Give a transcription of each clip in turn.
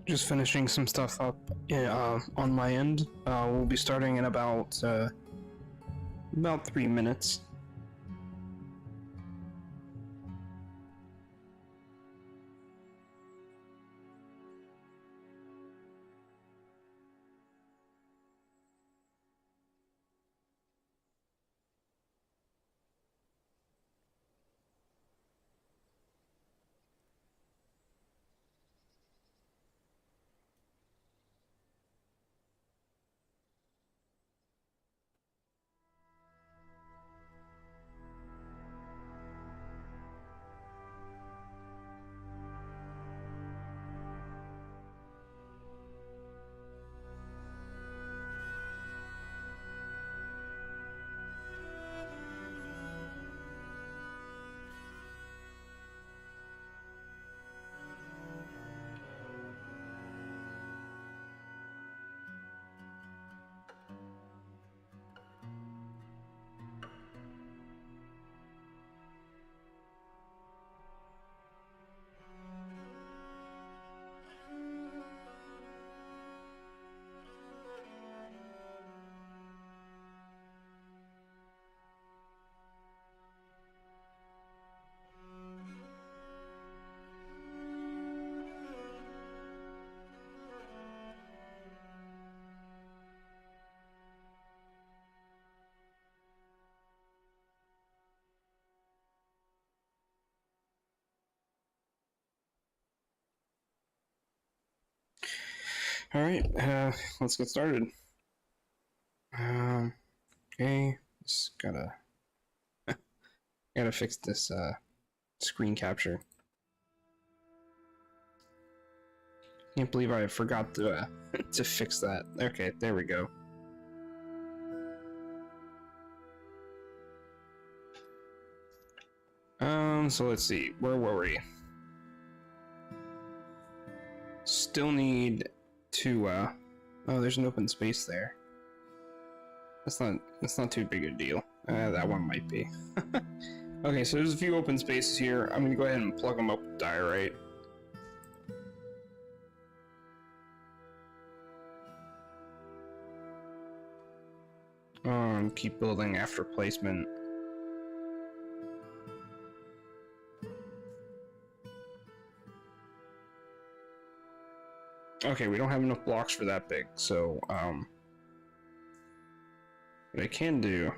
Just finishing some stuff up on my end. We'll be starting in about 3 minutes. Alright, let's get started. Okay, just gotta fix this screen capture. Can't believe I forgot to to fix that. Okay, there we go. So let's see, where were we? Still need to oh, there's an open space there. That's not too big a deal. That one might be. Okay, so there's a few open spaces here. I'm gonna go ahead and plug them up with diorite. Keep building after placement. Okay, we don't have enough blocks for that big, so what I can do,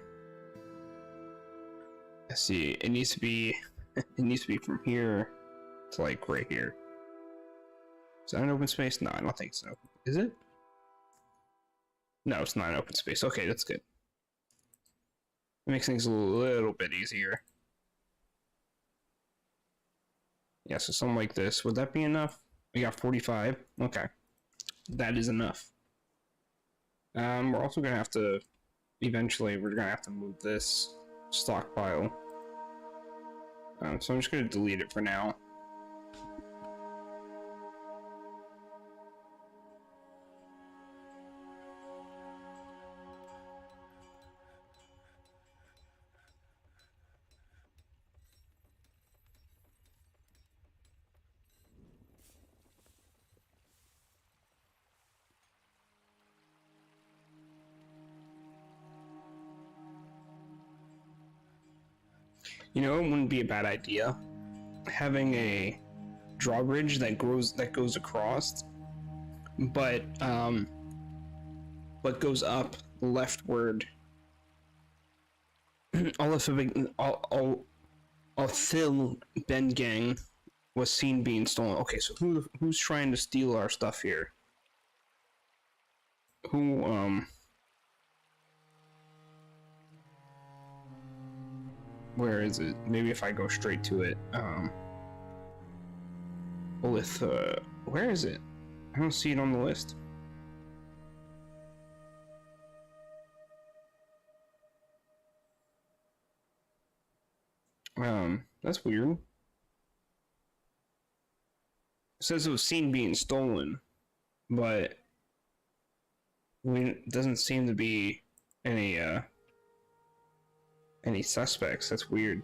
let's see, it needs to be from here to like right here. Is that an open space? No, I don't think so. Is it? No, it's not an open space. Okay, that's good. It makes things a little bit easier. Yeah, so something like this. Would that be enough? We got 45. Okay. That is enough. We're also gonna have to eventually move this stockpile. So I'm just gonna delete it for now. You know, it wouldn't be a bad idea having a drawbridge that goes across, but goes up leftward. All Phil Ben gang was seen being stolen. Okay, so who's trying to steal our stuff here? Who where is it? Maybe if I go straight to it. With where is it? I don't see it on the list. That's weird. It says it was seen being stolen, but it doesn't seem to be any suspects. That's weird.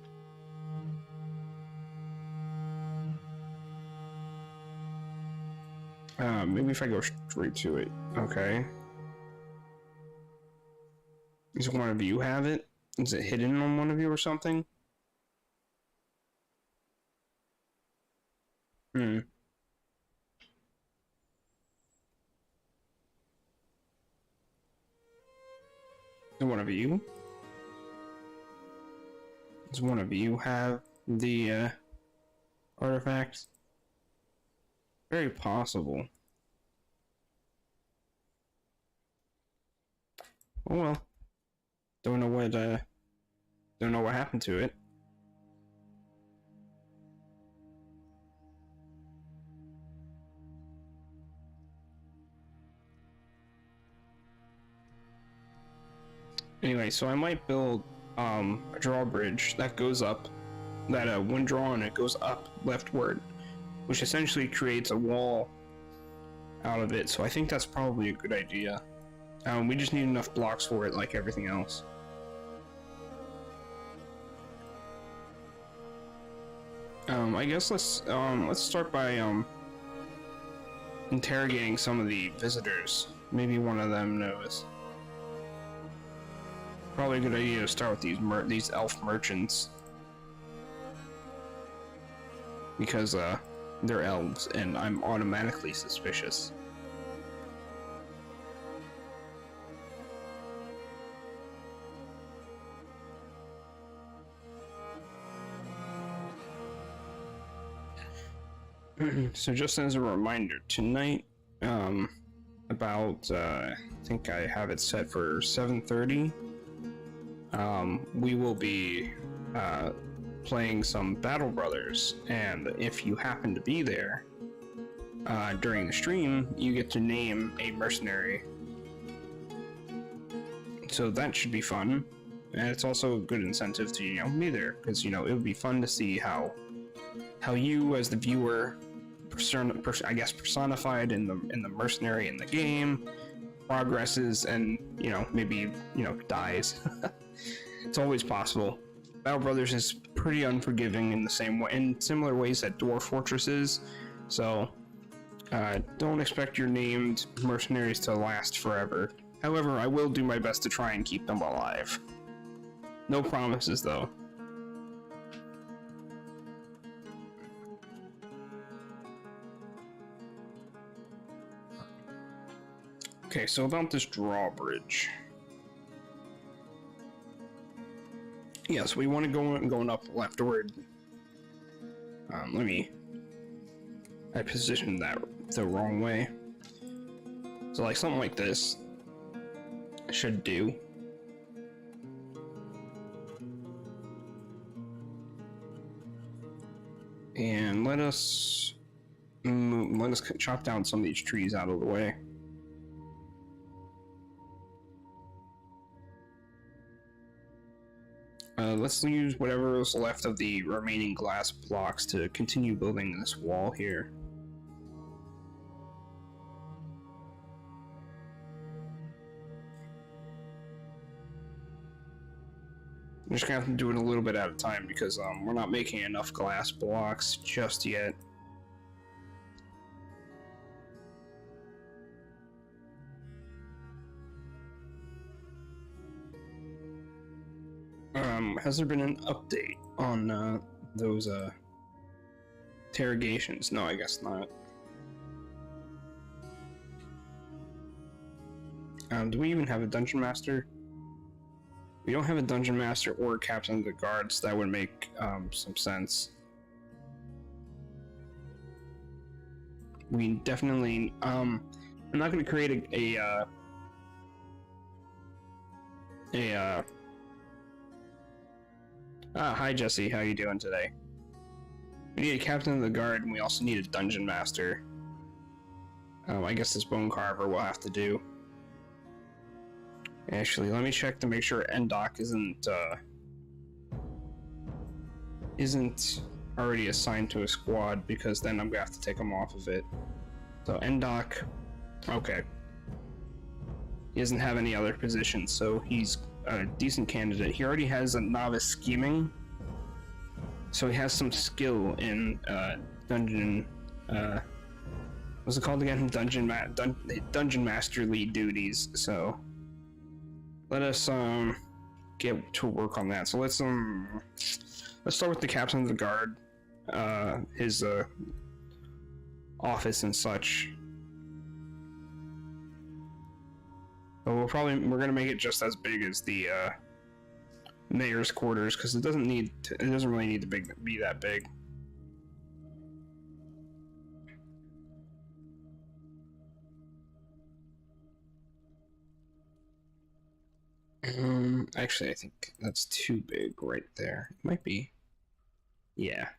Maybe if I go straight to it. Okay. Does one of you have it? Is it hidden on one of you or something? Hmm. Is one of you? Does one of you have the artifacts? Very possible. Oh well. Don't know what happened to it. Anyway, so I might build a drawbridge that goes up, that when drawn it goes up leftward, which essentially creates a wall out of it. So I think that's probably a good idea. We just need enough blocks for it, like everything else. I guess let's start by interrogating some of the visitors. Maybe one of them knows. Probably a good idea to start with these elf merchants, because they're elves, and I'm automatically suspicious. So just as a reminder, tonight, about I think I have it set for 7:30. We will be playing some Battle Brothers, and if you happen to be there during the stream, you get to name a mercenary. So that should be fun, and it's also a good incentive to be there, because it would be fun to see how you as the viewer, I guess personified in the mercenary in the game, progresses and maybe dies. It's always possible. Battle Brothers is pretty unforgiving in similar ways that Dwarf Fortress is, so don't expect your named mercenaries to last forever. However, I will do my best to try and keep them alive. No promises though. Okay, so about this drawbridge. Yes, we want to going up leftward. I positioned that the wrong way. So like something like this should do. And let us chop down some of these trees out of the way. Let's use whatever is left of the remaining glass blocks to continue building this wall here. I'm just gonna have to do it a little bit at a time because we're not making enough glass blocks just yet. Has there been an update on those interrogations? No, I guess not. Do we even have a dungeon master? We don't have a dungeon master or a captain of the guards. That would make some sense. We definitely I'm not going to create hi Jesse, how you doing today? We need a captain of the guard, and we also need a dungeon master. I guess this bone carver will have to do. Actually, let me check to make sure Endok isn't already assigned to a squad, because then I'm gonna have to take him off of it. So Endok, okay. He doesn't have any other positions, so he's a decent candidate. He already has a novice scheming, so he has some skill in dungeon What's it called again? Dungeon Master Lead duties. So let us get to work on that. So let's start with the captain of the guard, his office and such. But we're gonna make it just as big as the mayor's quarters, because it doesn't really need to be that big. Actually, I think that's too big right there. It might be. Yeah.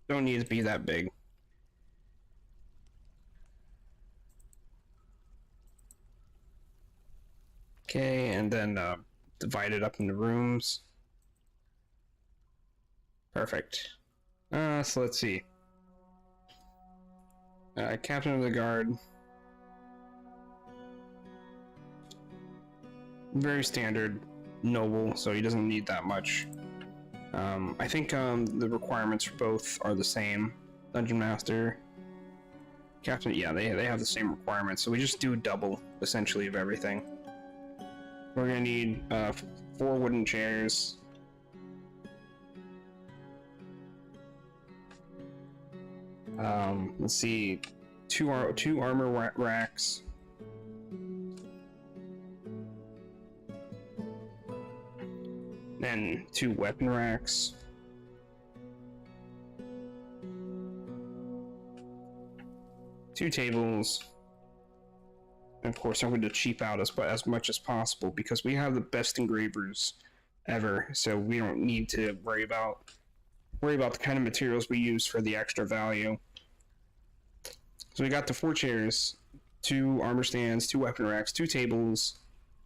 Don't need to be that big. Okay, and then divide it up into rooms. Perfect. So let's see. Captain of the guard. Very standard noble, so he doesn't need that much. I think the requirements for both are the same. Dungeon Master, Captain, yeah, they have the same requirements, so we just do double, essentially, of everything. We're gonna need 4 wooden chairs. Let's see, two armor racks. And 2 weapon racks. Two tables. And of course, I'm going to cheap out as much as possible because we have the best engravers ever, so we don't need to worry about the kind of materials we use for the extra value. So we got the 4 chairs, 2 armor stands, 2 weapon racks, 2 tables.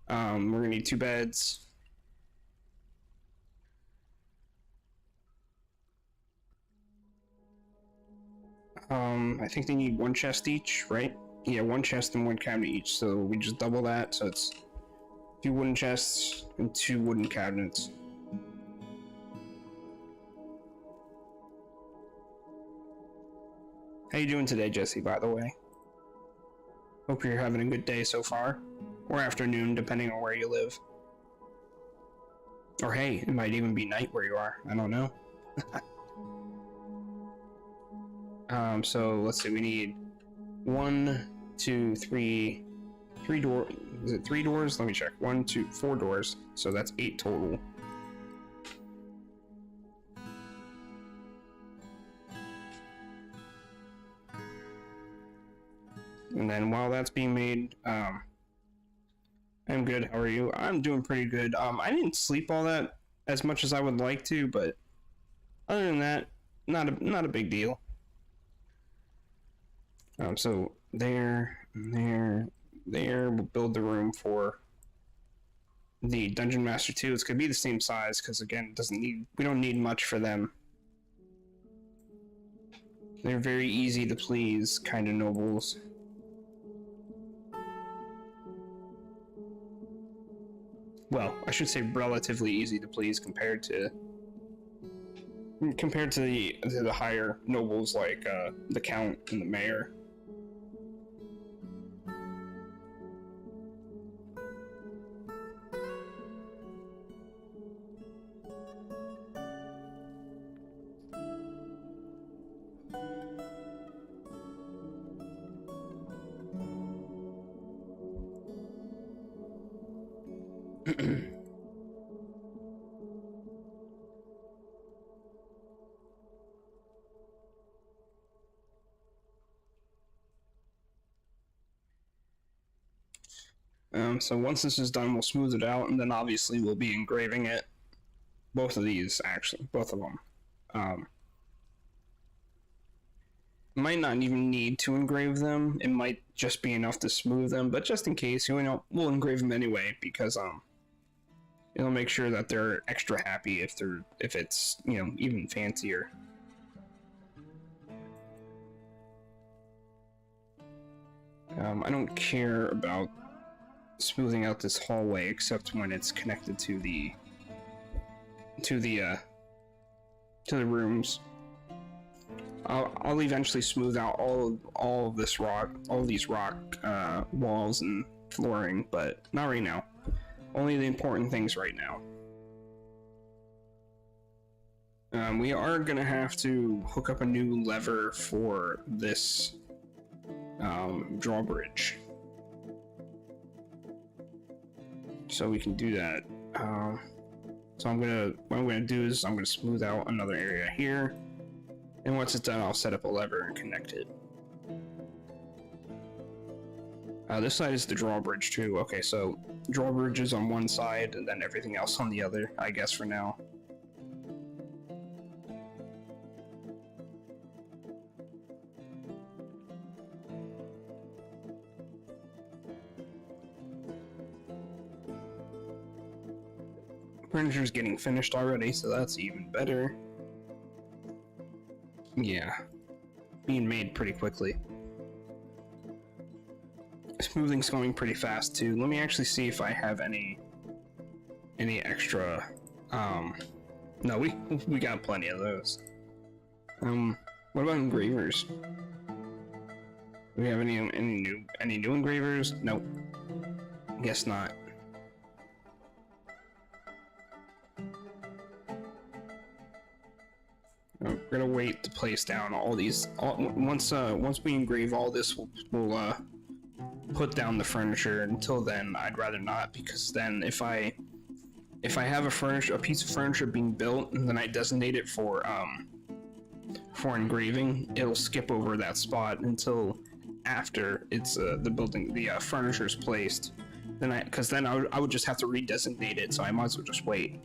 We're gonna need 2 beds. I think they need 1 chest each, right? Yeah, 1 chest and 1 cabinet each, so we just double that, so it's 2 wooden chests and 2 wooden cabinets. How you doing today, Jesse, by the way? Hope you're having a good day so far. Or afternoon, depending on where you live. Or hey, it might even be night where you are. I don't know. So let's see, we need 1, 2, 3 doors. Is it 3 doors? Let me check. 1, 2, 4 doors. So that's 8 total. And then while that's being made, I'm good. How are you? I'm doing pretty good. I didn't sleep all that as much as I would like to, but other than that, not a big deal. So there, we'll build the room for the Dungeon Master 2. It's gonna be the same size because again, we don't need much for them. They're very easy to please kind of nobles. Well, I should say relatively easy to please compared to the higher nobles like the Count and the Mayor. So once this is done, we'll smooth it out, and then obviously we'll be engraving it. Both of these, actually, both of them. Might not even need to engrave them. It might just be enough to smooth them, but just in case, we'll engrave them anyway because it'll make sure that they're extra happy if it's even fancier. I don't care about smoothing out this hallway except when it's connected to the rooms. I'll eventually smooth out all of this rock, all of these rock walls and flooring, but not right now. Only the important things right now. We are gonna have to hook up a new lever for this drawbridge, so we can do that. So what I'm gonna do is I'm gonna smooth out another area here, and once it's done, I'll set up a lever and connect it. This side is the drawbridge too. Okay, so drawbridge is on one side, and then everything else on the other, I guess, for now. Furniture's getting finished already, so that's even better. Yeah, being made pretty quickly. Smoothing's going pretty fast too. Let me actually see if I have any extra. No, we got plenty of those. What about engravers? Do we have any new engravers? Nope. Guess not. We're gonna wait to place down all these. Once we engrave all this, we'll put down the furniture. Until then, I'd rather not, because then if I have a piece of furniture being built and then I designate it for engraving, it'll skip over that spot until after it's the furniture is placed. Because then I would just have to redesignate it, so I might as well just wait.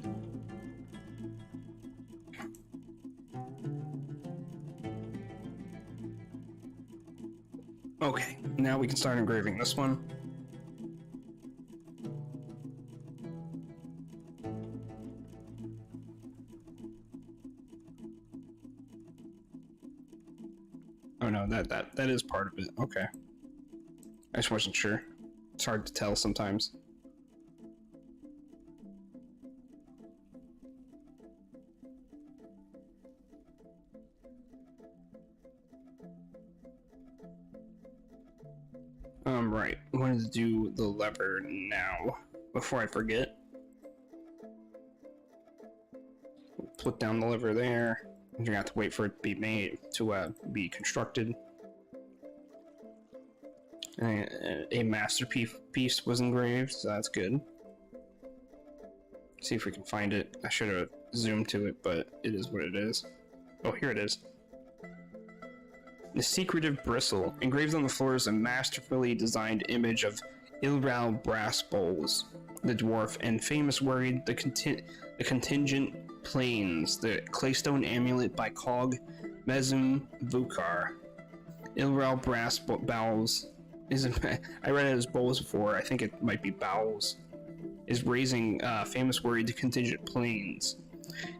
Okay, now we can start engraving this one. Oh no, that is part of it. Okay. I just wasn't sure. It's hard to tell sometimes. Right. I wanted to do the lever now, before I forget. Put down the lever there. You're gonna have to wait for it to be made, to be constructed. A masterpiece was engraved, so that's good. See if we can find it. I should have zoomed to it, but it is what it is. Oh, here it is. The secretive bristle. Engraved on the floor is a masterfully designed image of Ilral brass bowls, the dwarf, and famous worried the contingent planes, the claystone amulet by Cog Mezum Vukar. Ilral brass bowls is I read it as bowls before. I think it might be bowels. Is raising famous worried the contingent planes.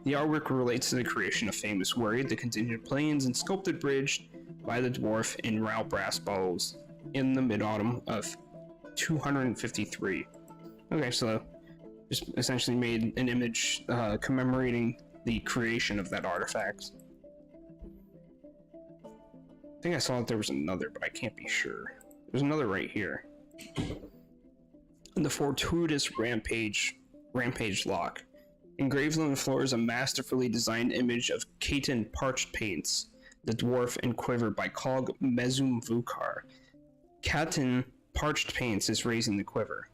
The artwork relates to the creation of famous worried the contingent planes and Sculptedbridged by the dwarf in Rao brass bowls in the mid-autumn of 253. Okay, so just essentially made an image commemorating the creation of that artifact. I think I saw that there was another, but I can't be sure. There's another right here. The fortuitous rampage lock. Engraved on the floor is a masterfully designed image of Catan parched paints, the dwarf and quiver by Cog Mezum Vukar. Catan parched paints is raising the quiver.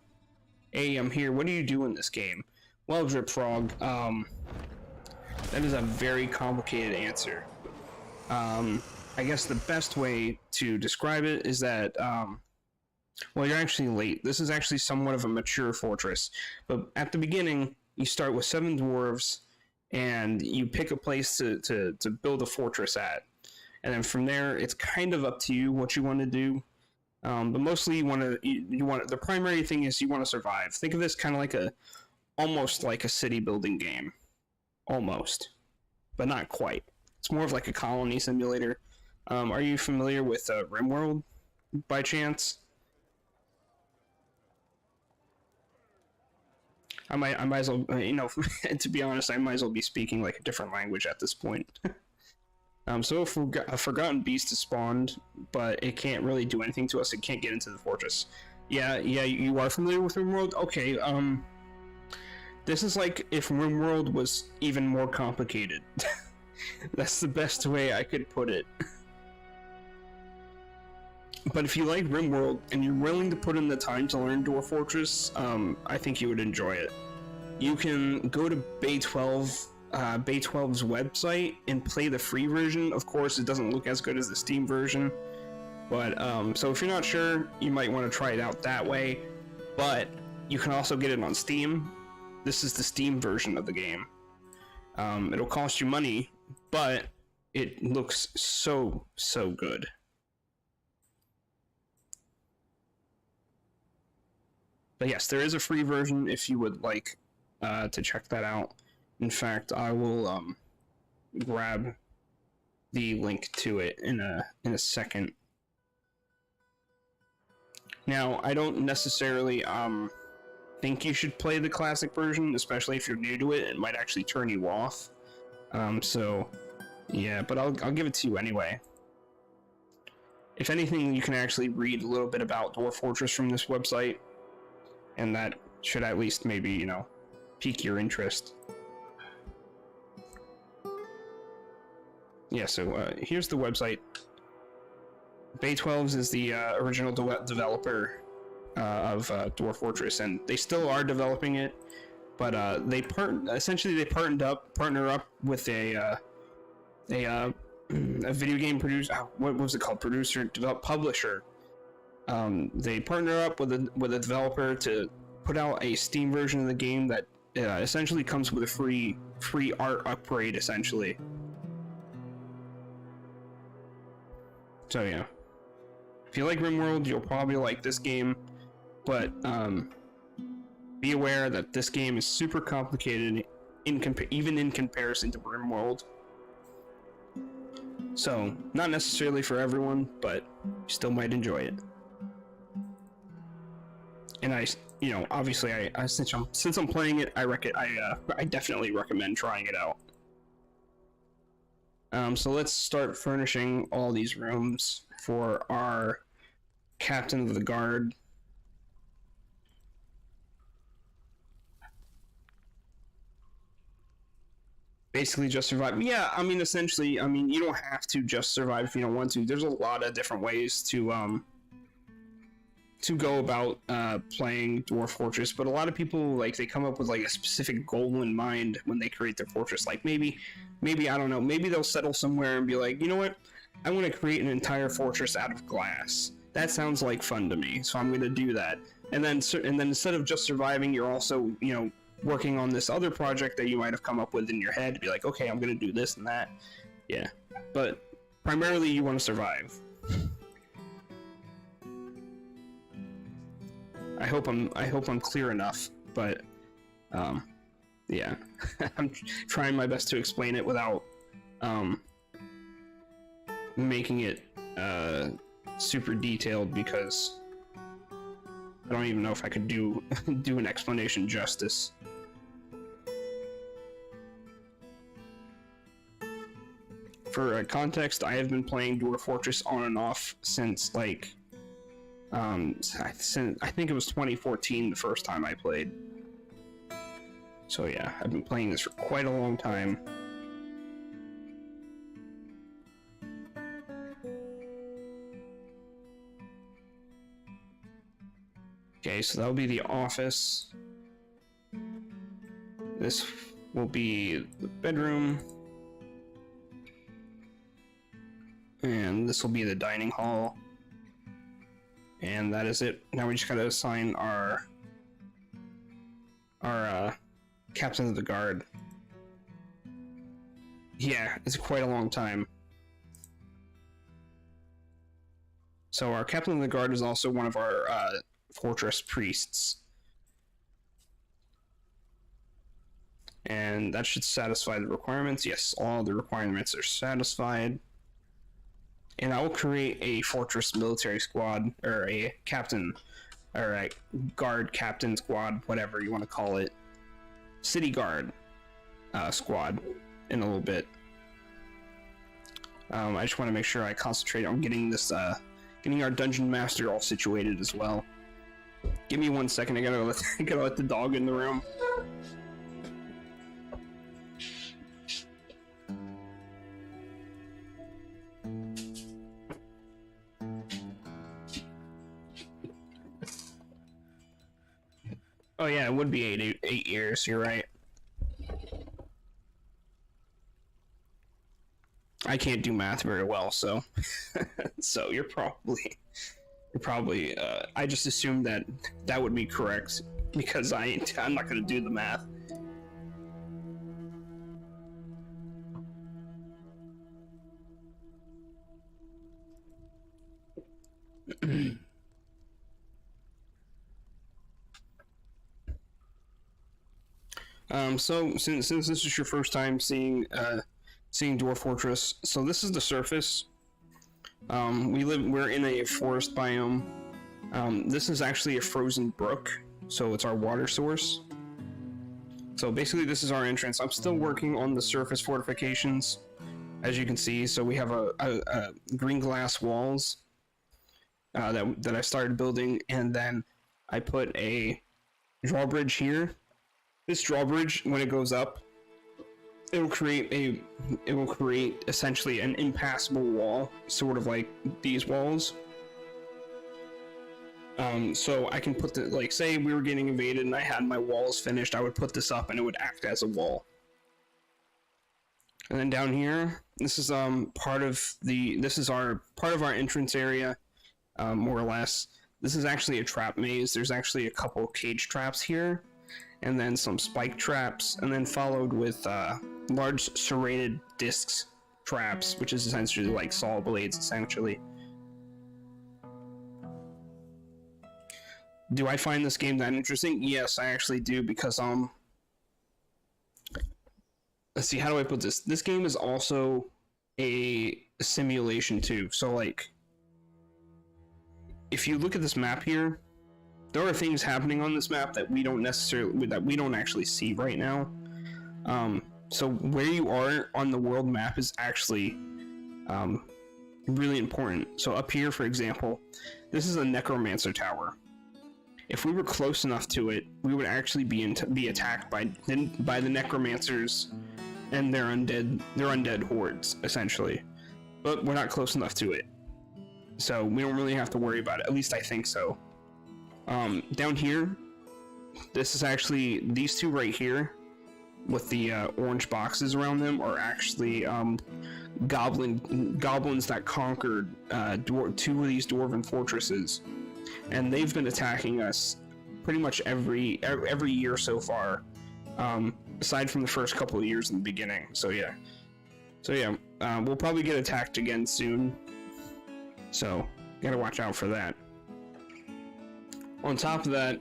Hey, I'm here. What do you do in this game? Well, Drip Frog, that is a very complicated answer. I guess the best way to describe it is that, well, you're actually late. This is actually somewhat of a mature fortress. But at the beginning, you start with 7 dwarves, and you pick a place to build a fortress at. And then from there, it's kind of up to you what you want to do. But mostly you want the primary thing is you want to survive. Think of this kind of almost like a city building game. Almost. But not quite. It's more of like a colony simulator. Are you familiar with RimWorld by chance? I might as well, to be honest, I might as well be speaking like a different language at this point. So if a Forgotten Beast is spawned, but it can't really do anything to us, it can't get into the fortress. Yeah, you are familiar with RimWorld? Okay, this is like if RimWorld was even more complicated. That's the best way I could put it. But if you like RimWorld and you're willing to put in the time to learn Dwarf Fortress, I think you would enjoy it. You can go to Bay12's website and play the free version. Of course, it doesn't look as good as the Steam version, but so if you're not sure, you might want to try it out that way. But you can also get it on Steam. This is the Steam version of the game. It'll cost you money, but it looks so good. But yes, there is a free version if you would like to check that out. In fact, I will grab the link to it in a second. Now, I don't necessarily think you should play the classic version, especially if you're new to it. It might actually turn you off. So yeah, but I'll give it to you anyway. If anything, you can actually read a little bit about Dwarf Fortress from this website, and that should at least maybe, you know, pique your interest. Yeah, so here's the website. Bay12's is the original developer of Dwarf Fortress, and they still are developing it, but essentially they partner up with a video game producer. What was it called? Publisher. They partner up with a developer to put out a Steam version of the game that essentially comes with a free art upgrade, essentially. So yeah, if you like RimWorld, you'll probably like this game, but be aware that this game is super complicated, even in comparison to RimWorld. So, not necessarily for everyone, but you still might enjoy it. And obviously, since I'm playing it, I definitely recommend trying it out. So let's start furnishing all these rooms for our Captain of the Guard. Basically just survive. Yeah, I mean, essentially, you don't have to just survive if you don't want to. There's a lot of different ways to go about playing Dwarf Fortress, but a lot of people, like, they come up with, like, a specific goal in mind when they create their fortress. Like, maybe, I don't know, maybe they'll settle somewhere and be like, you know what, I want to create an entire fortress out of glass. That sounds like fun to me, so I'm going to do that. And then instead of just surviving, you're also, working on this other project that you might have come up with in your head to be like, okay, I'm going to do this and that. Yeah, but primarily you want to survive. I hope I'm clear enough, but yeah, I'm trying my best to explain it without making it super detailed, because I don't even know if I could do an explanation justice. For context, I have been playing Dwarf Fortress on and off since, like, I think it was 2014 the first time I played. So yeah, I've been playing this for quite a long time. Okay, so that'll be the office. This will be the bedroom. And this will be the dining hall. And that is it. Now we just gotta assign our Captain of the Guard. Yeah, it's quite a long time. So our Captain of the Guard is also one of our fortress priests. And that should satisfy the requirements. Yes, all the requirements are satisfied. And I will create a fortress military squad, or a captain, or a guard captain squad, whatever you want to call it. City guard squad in a little bit. I just want to make sure I concentrate on getting this, getting our dungeon master all situated as well. Give me 1 second. I gotta let the dog in the room. Oh yeah, it would be eight years. You're right. I can't do math very well, so so you're probably I just assumed that would be correct because I'm not gonna do the math. So since this is your first time seeing Dwarf Fortress, so this is the surface. We're in a forest biome. This is actually a frozen brook, so it's our water source. So basically this is our entrance. I'm still working on the surface fortifications, as you can see. So we have a green glass walls that I started building, and then I put a drawbridge here. This drawbridge, when it goes up, it will create essentially an impassable wall, sort of like these walls. So I can put like, say we were getting invaded and I had my walls finished, I would put this up and it would act as a wall. And then down here, this is part of our entrance area, more or less. This is actually a trap maze. There's actually a couple cage traps here, and then some spike traps, and then followed with large serrated discs traps, which is essentially like saw blades, essentially. Do I find this game that interesting? Yes, I actually do, because let's see, how do I put this? This game is also a simulation too. So like, if you look at this map here, there are things happening on this map that we don't actually see right now. So where you are on the world map is actually really important. So up here, for example, this is a necromancer tower. If we were close enough to it, we would actually be attacked by the necromancers and their undead hordes, essentially. But we're not close enough to it, so we don't really have to worry about it. At least I think so. Down here, this is actually, these two right here with the orange boxes around them are actually goblins that conquered two of these dwarven fortresses, and they've been attacking us pretty much every year so far, aside from the first couple of years in the beginning. So yeah, we'll probably get attacked again soon, so gotta watch out for that. On top of that,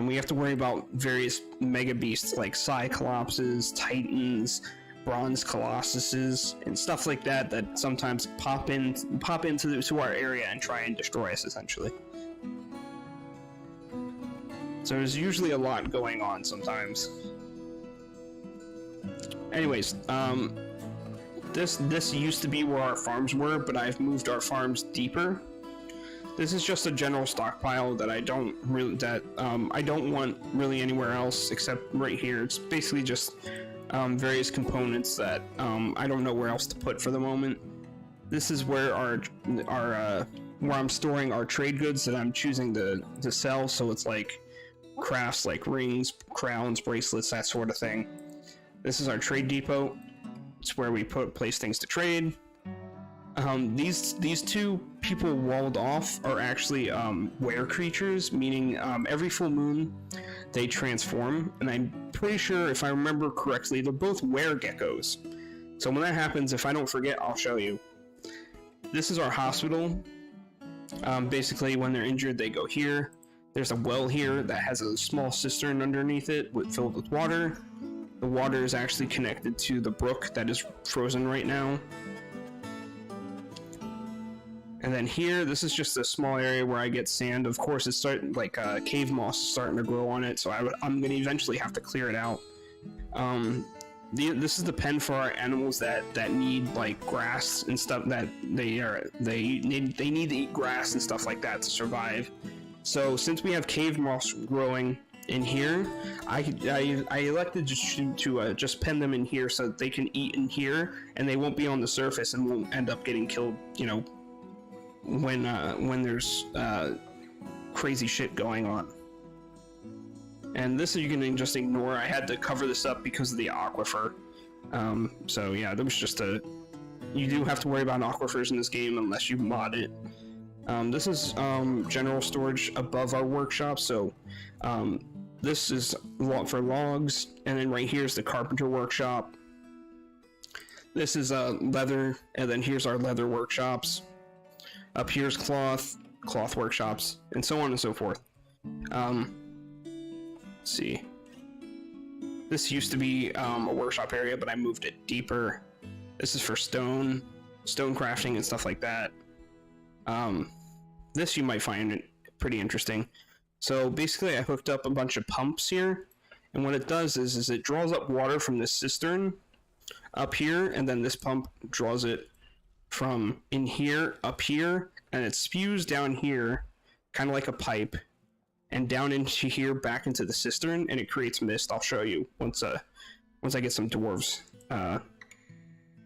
we have to worry about various mega beasts like Cyclopses, Titans, Bronze Colossuses, and stuff like that sometimes pop into our area and try and destroy us, essentially. So there's usually a lot going on sometimes. Anyways, this used to be where our farms were, but I've moved our farms deeper. This is just a general stockpile that I don't want really anywhere else except right here. It's basically just various components that I don't know where else to put for the moment. This is where where I'm storing our trade goods that I'm choosing to sell. So it's like crafts like rings, crowns, bracelets, that sort of thing. This is our trade depot. It's where we place things to trade. These two people walled off are actually were creatures, meaning every full moon they transform, and I'm pretty sure, if I remember correctly, they're both were geckos. So when that happens, if I don't forget, I'll show you. This is our hospital. Basically, when they're injured, they go here. There's a well here that has a small cistern underneath it filled with water. The water is actually connected to the brook that is frozen right now. And then here, this is just a small area where I get sand. Of course, it's starting, like cave moss is starting to grow on it, so I'm going to eventually have to clear it out. this is the pen for our animals that need like grass and stuff, that they need to eat grass and stuff like that to survive. So since we have cave moss growing in here, I elected to just pen them in here so that they can eat in here and they won't be on the surface and won't end up getting killed, you know, when there's crazy shit going on. And this you can just ignore. I had to cover this up because of the aquifer. So yeah, that was just you do have to worry about aquifers in this game unless you mod it. This is general storage above our workshop, so this is for logs, and then right here is the carpenter workshop. This is leather, and then here's our leather workshops. Up here's cloth workshops, and so on and so forth. Let's see. This used to be a workshop area, but I moved it deeper. This is for stone crafting and stuff like that. This you might find pretty interesting. So basically I hooked up a bunch of pumps here, and what it does is it draws up water from this cistern up here, and then this pump draws it from in here up here, and it spews down here kind of like a pipe and down into here back into the cistern, and it creates mist. I'll show you once I get some dwarves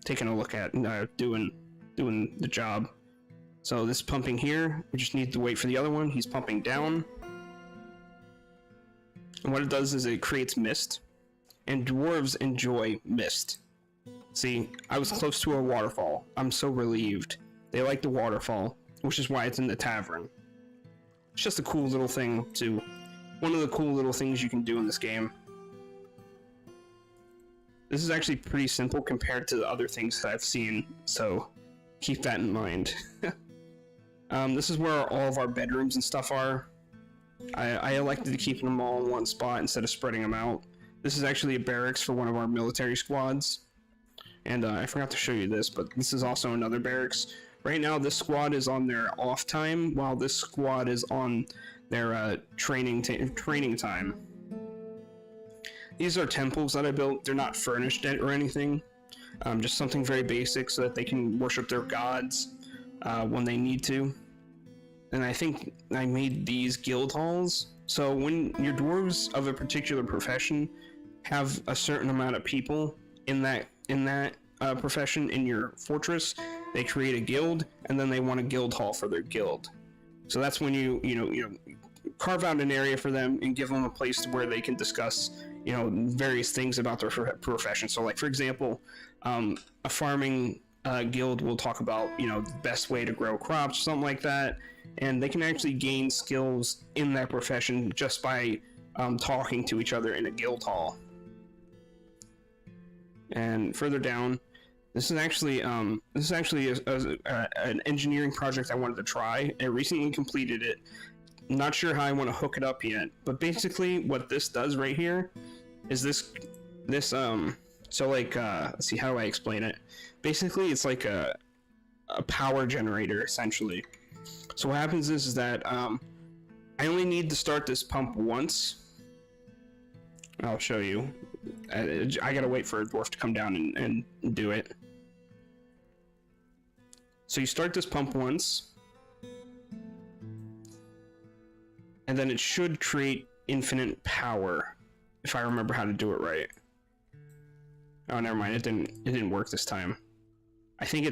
taking a look at doing the job. So this pumping here, we just need to wait for the other one. He's pumping down. And what it does is it creates mist. And dwarves enjoy mist. See, I was close to a waterfall. I'm so relieved. They like the waterfall, which is why it's in the tavern. It's just a cool little thing one of the cool little things you can do in this game. This is actually pretty simple compared to the other things that I've seen, so keep that in mind. This is where all of our bedrooms and stuff are. I elected to keep them all in one spot instead of spreading them out. This is actually a barracks for one of our military squads. And I forgot to show you this, but this is also another barracks. Right now, this squad is on their off time, while this squad is on their training time. These are temples that I built. They're not furnished or anything. Just something very basic so that they can worship their gods when they need to. And I think I made these guild halls. So when your dwarves of a particular profession have a certain amount of people in that profession in your fortress, they create a guild, and then they want a guild hall for their guild. So that's when you carve out an area for them and give them a place where they can discuss various things about their profession. So like for example, a farming guild will talk about the best way to grow crops, something like that, and they can actually gain skills in that profession just by talking to each other in a guild hall. And further down, this is actually an engineering project I wanted to try. I recently completed it. Not sure how I want to hook it up yet, but basically what this does right here is this so like let's see, how do I explain it? Basically it's like a power generator essentially. So what happens is that I only need to start this pump once. I'll show you. I gotta wait for a dwarf to come down and do it. So you start this pump once, and then it should create infinite power, if I remember how to do it right. Oh, never mind. It didn't work this time. I think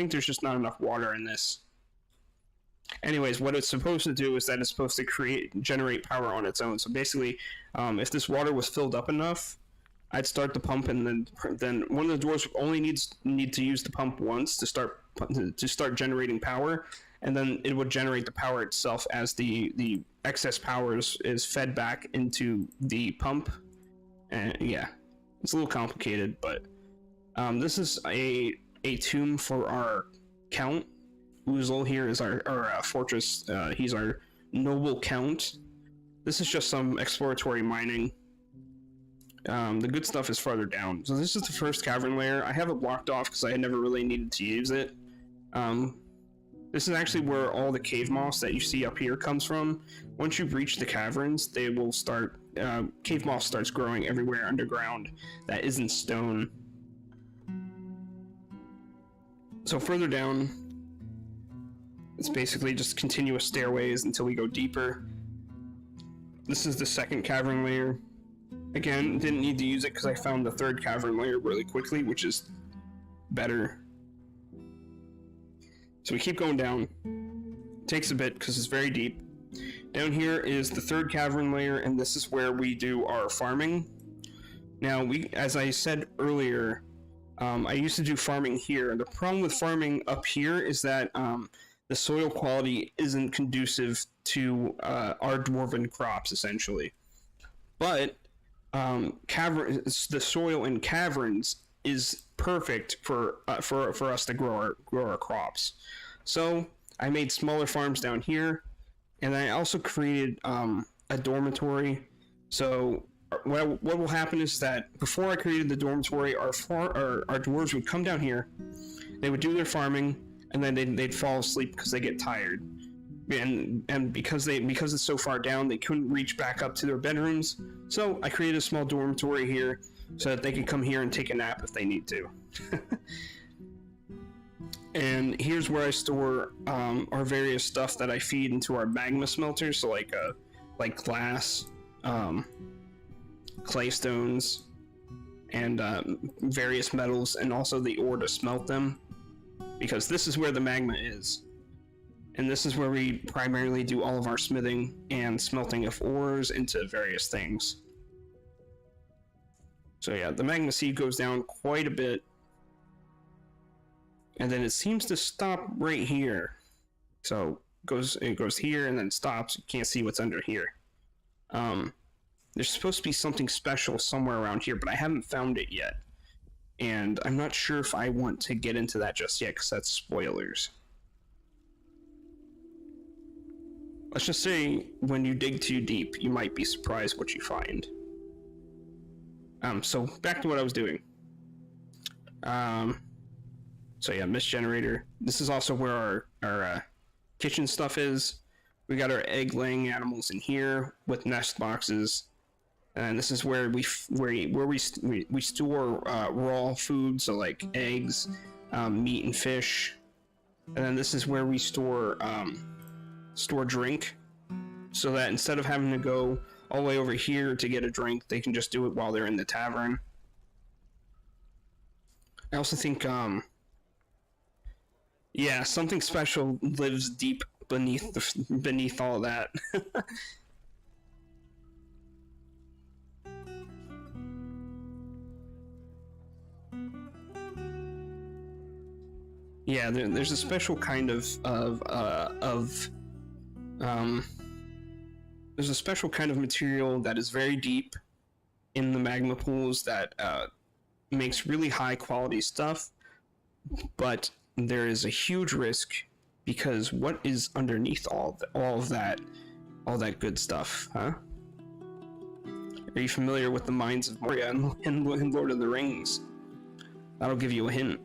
there's just not enough water in this. Anyways, what it's supposed to do is that it's supposed to generate power on its own. So basically, if this water was filled up enough, I'd start the pump, and then one of the dwarves only need to use the pump once to start generating power, and then it would generate the power itself as the excess power is fed back into the pump. And yeah, it's a little complicated, but this is a tomb for our count. Uzel here is our fortress. He's our noble count. This is just some exploratory mining. The good stuff is farther down. So this is the first cavern layer. I have it blocked off because I had never really needed to use it. This is actually where all the cave moss that you see up here comes from. Once you reach the caverns, they will start, cave moss starts growing everywhere underground that isn't stone. So further down, it's basically just continuous stairways until we go deeper. This is the second cavern layer. Again, didn't need to use it because I found the third cavern layer really quickly, which is better. So we keep going down. It takes a bit because it's very deep. Down here is the third cavern layer, and this is where we do our farming. Now, as I said earlier, I used to do farming here. The problem with farming up here is that the soil quality isn't conducive to our dwarven crops, essentially. But the soil in caverns is perfect for us to grow our crops. So I made smaller farms down here, and I also created a dormitory. So what will happen is that before I created the dormitory, our dwarves would come down here, they would do their farming, and then they'd fall asleep because they get tired. And because it's so far down, they couldn't reach back up to their bedrooms. So I created a small dormitory here so that they could come here and take a nap if they need to. And here's where I store our various stuff that I feed into our magma smelters. So like glass, clay stones, and various metals, and also the ore to smelt them, because this is where the magma is. And this is where we primarily do all of our smithing and smelting of ores into various things. So yeah, the magma seed goes down quite a bit. And then it seems to stop right here. So it goes here and then stops. You can't see what's under here. There's supposed to be something special somewhere around here, but I haven't found it yet. And I'm not sure if I want to get into that just yet, because that's spoilers. Let's just say, when you dig too deep, you might be surprised what you find. So back to what I was doing. So yeah, mist generator. This is also where our kitchen stuff is. We got our egg-laying animals in here with nest boxes, and this is where we store raw food, so like eggs, meat, and fish. And then this is where we store drink, so that instead of having to go all the way over here to get a drink, they can just do it while they're in the tavern. I also think, yeah, something special lives deep beneath all that. Yeah, there's a special kind there's a special kind of material that is very deep in the magma pools that makes really high quality stuff, but there is a huge risk, because what is underneath all of that good stuff, huh? Are you familiar with the mines of Moria in Lord of the Rings? That'll give you a hint.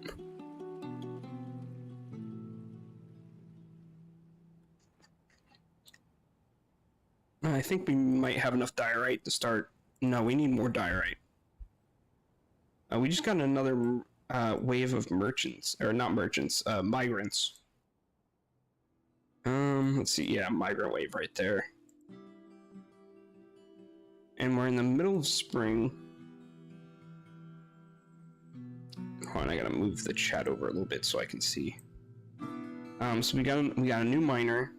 I think we might have enough diorite to start. No, we need more diorite. We just got another wave of merchants, or not merchants, migrants. Let's see, yeah, migrant wave right there. And we're in the middle of spring. Hold on, I gotta move the chat over a little bit so I can see. So we got a new miner,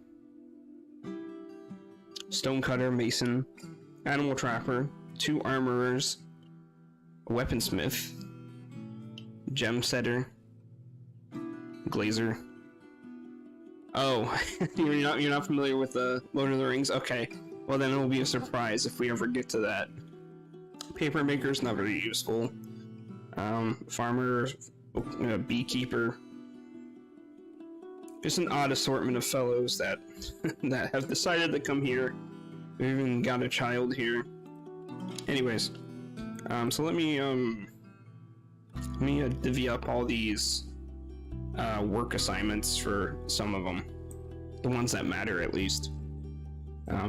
stonecutter, mason, animal trapper, 2 armorers, a weaponsmith, gem setter, glazer. Oh, you're not familiar with the Lord of the Rings? Okay, well then it will be a surprise if we ever get to that. Paper maker's not very useful. Farmer, beekeeper. Just an odd assortment of fellows that that have decided to come here. We even got a child here. Anyways, so let me divvy up all these work assignments for some of them, the ones that matter at least.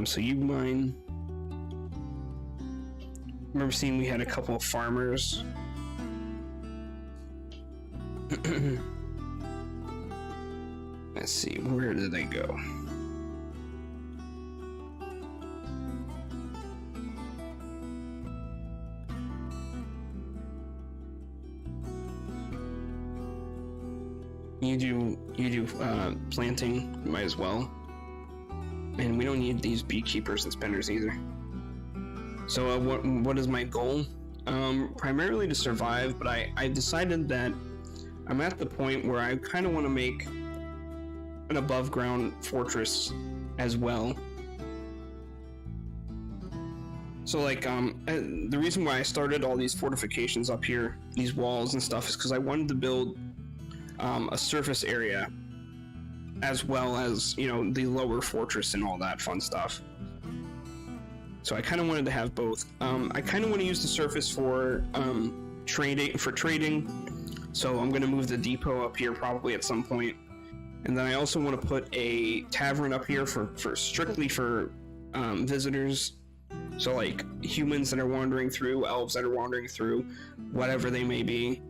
So you mine. Remember seeing we had a couple of farmers. Let's see, where did they go? You do planting, might as well. And we don't need these beekeepers and spinners either. So what is my goal? Primarily to survive, but I decided that I'm at the point where I kind of want to make an above ground fortress as well. So like the reason why I started all these fortifications up here, these walls and stuff, is because I wanted to build a surface area as well as, you know, the lower fortress and all that fun stuff. So I kind of wanted to have both. I kind of want to use the surface for trading. So I'm going to move the depot up here probably at some point. And then I also want to put a tavern up here for strictly for visitors. So like humans that are wandering through, elves that are wandering through, whatever they may be.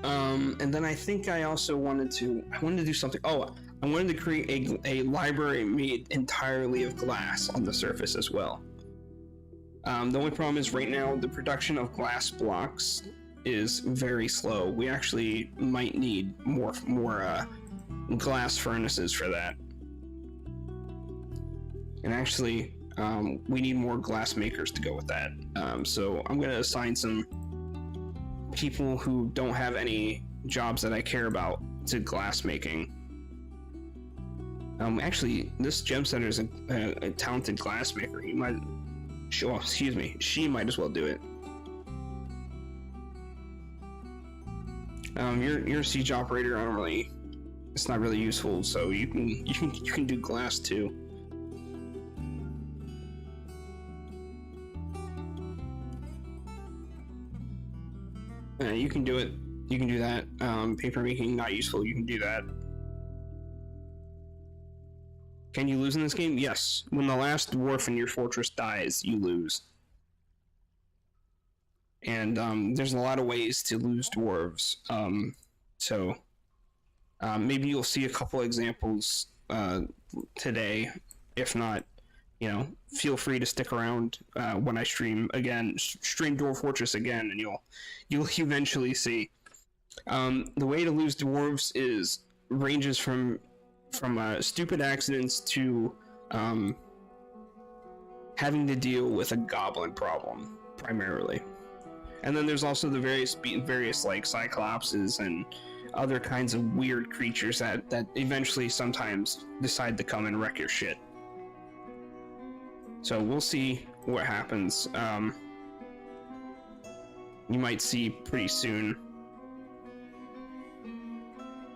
And then I think I also wanted to do something. Oh, I wanted to create a library made entirely of glass on the surface as well. The only problem is right now the production of glass blocks is very slow. We actually might need more glass furnaces for that. And actually, we need more glass makers to go with that. So I'm going to assign some people who don't have any jobs that I care about to glass making. Actually, this gem center is a talented glass maker. She might as well do it. Your siege operator, it's not really useful, so you can do glass too. You can do it. You can do that. Paper making, not useful. You can do that. Can you lose in this game? Yes. When the last dwarf in your fortress dies, you lose. And there's a lot of ways to lose dwarves. So maybe you'll see a couple examples today. If not, you know, feel free to stick around when I stream Dwarf Fortress again, and you'll eventually see. The way to lose dwarves ranges from stupid accidents to having to deal with a goblin problem primarily. And then there's also the various like cyclopses and other kinds of weird creatures that eventually sometimes decide to come and wreck your shit. So we'll see what happens. You might see pretty soon,